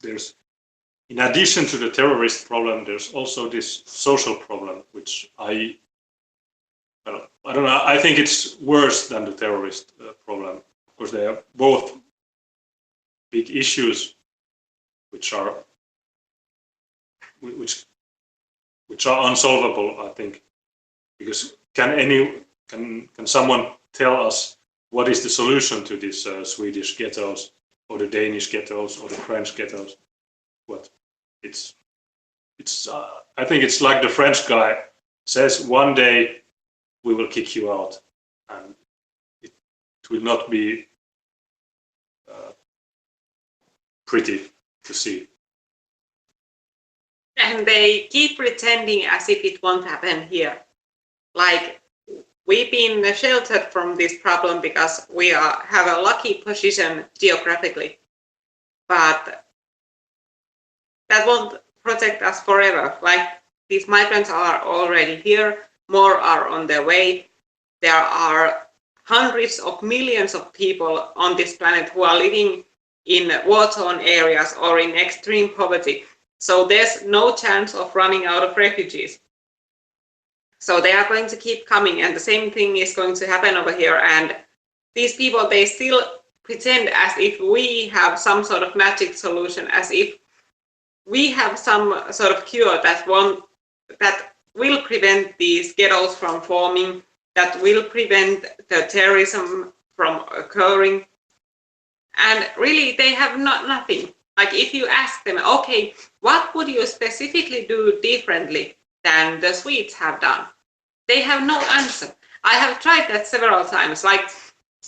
in addition to the terrorist problem, there's also this social problem, which I don't know. I think it's worse than the terrorist problem. Of course, they are both big issues, which are unsolvable. I think, because can someone tell us what is the solution to these Swedish ghettos, or the Danish ghettos, or the French ghettos? What it's I think it's like the French guy says, one day we will kick you out, and it will not be pretty to see. And they keep pretending as if it won't happen here. Like, we've been sheltered from this problem because we have a lucky position geographically. But that won't protect us forever. Like, these migrants are already here, more are on their way. There are hundreds of millions of people on this planet who are living in war-torn areas or in extreme poverty. So there's no chance of running out of refugees. So they are going to keep coming, and the same thing is going to happen over here. And these people, they still pretend as if we have some sort of magic solution, as if we have some sort of cure that will prevent these ghettos from forming, that will prevent the terrorism from occurring. And really, they have nothing. Like, if you ask them, okay, what would you specifically do differently than the Swedes have done? They have no answer. I have tried that several times. Like,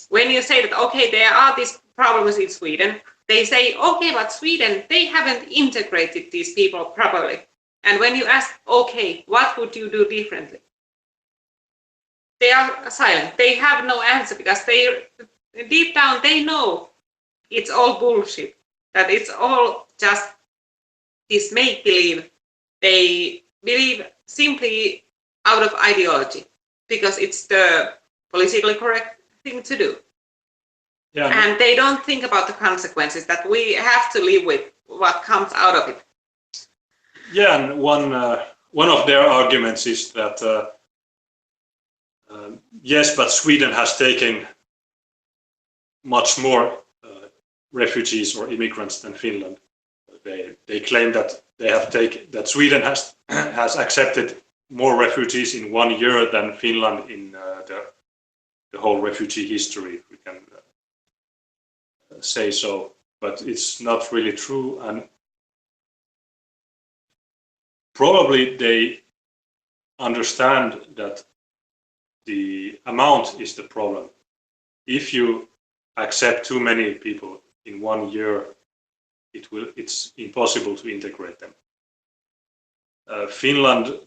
when you say that, okay, there are these problems in Sweden, they say, okay, but Sweden, they haven't integrated these people properly. And when you ask, okay, what would you do differently? They are silent. They have no answer, because they, deep down, they know it's all bullshit, that it's all just this make-believe. They believe simply out of ideology, because it's the politically correct thing to do. Yeah. And they don't think about the consequences, that we have to live with what comes out of it. Yeah, and one of their arguments is that yes, but Sweden has taken much more refugees or immigrants than Finland. They claim that that Sweden has accepted more refugees in 1 year than Finland in the whole refugee history, if we can say so. But it's not really true, and probably they understand that the amount is the problem. If you accept too many people in 1 year, it's impossible to integrate them. Finland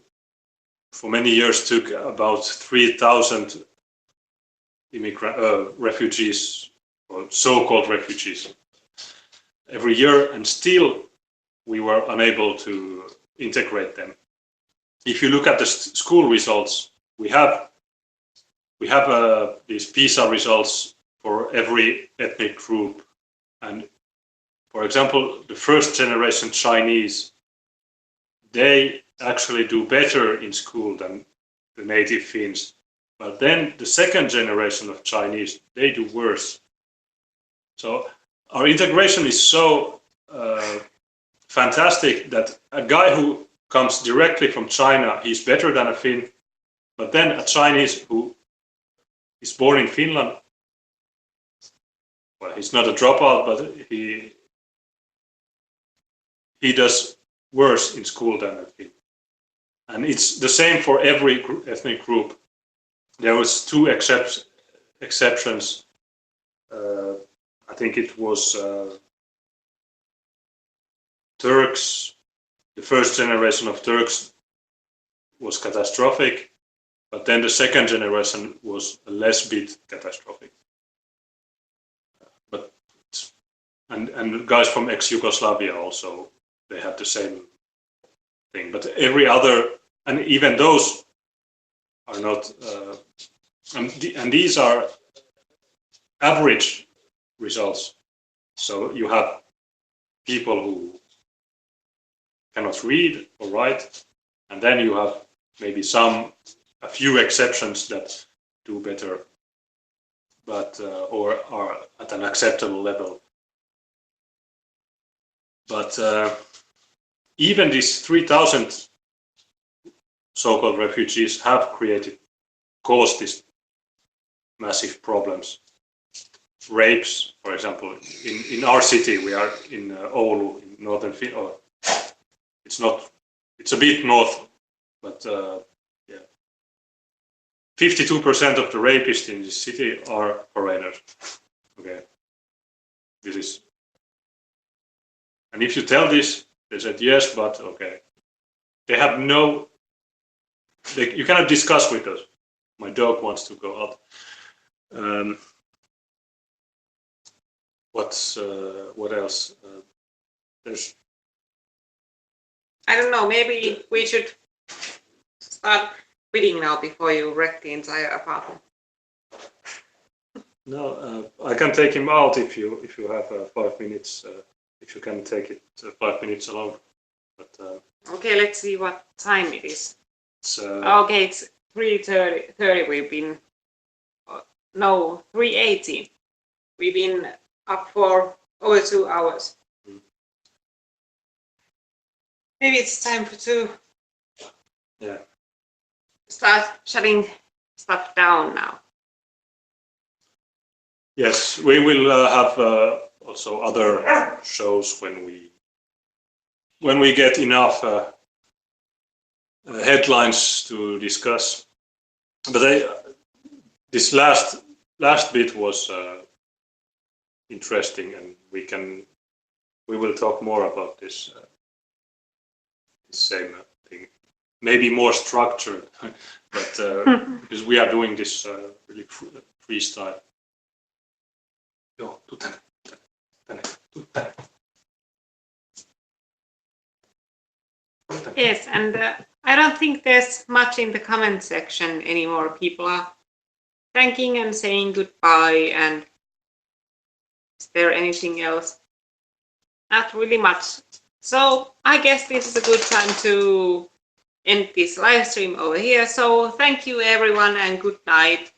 for many years took about 3,000 refugees, or so-called refugees, every year, and still we were unable to integrate them. If you look at the school results, we have these PISA results for every ethnic group, and for example, the first generation Chinese, they actually do better in school than the native Finns. But then the second generation of Chinese, they do worse. So our integration is so fantastic that a guy who comes directly from China, he's better than a Finn. But then a Chinese who is born in Finland, well, he's not a dropout, but he does worse in school than a Finn. and it's the same for every ethnic group. There was two exceptions. I think it was Turks. The first generation of Turks was catastrophic, but then the second generation was a less bit catastrophic. But and guys from ex-Yugoslavia also, they had the same thing. But every other, and even those are not, and these are average results. So you have people who cannot read or write, and then you have maybe a few exceptions that do better, but or are at an acceptable level. But even these 3,000 so-called refugees have caused these massive problems. Rapes, for example, in our city, we are in Oulu, in northern Finland. It's a bit north, but yeah. 52% of the rapists in this city are foreigners. Okay, this is, and if you tell this, they said yes, but okay. They have no, you cannot discuss with us. My dog wants to go out. What else? There's, I don't know, maybe we should start quitting now before you wreck the entire apartment. no, I can take him out if you have 5 minutes. If you can take it 5 minutes alone. But Okay, let's see what time it is. it's Okay, it's 3:30. We've been, no, 3:18. We've been up for over 2 hours. Maybe it's time to start shutting stuff down now. yes, we will have also other shows when we get enough headlines to discuss. But this last bit was interesting, and we will talk more about this same thing, maybe more structured, but because we are doing this really freestyle. Joo, tuu tänne. Yes, and I don't think there's much in the comment section anymore. People are thanking and saying goodbye, and is there anything else? Not really much. So I guess this is a good time to end this live stream over here. So thank you everyone and good night.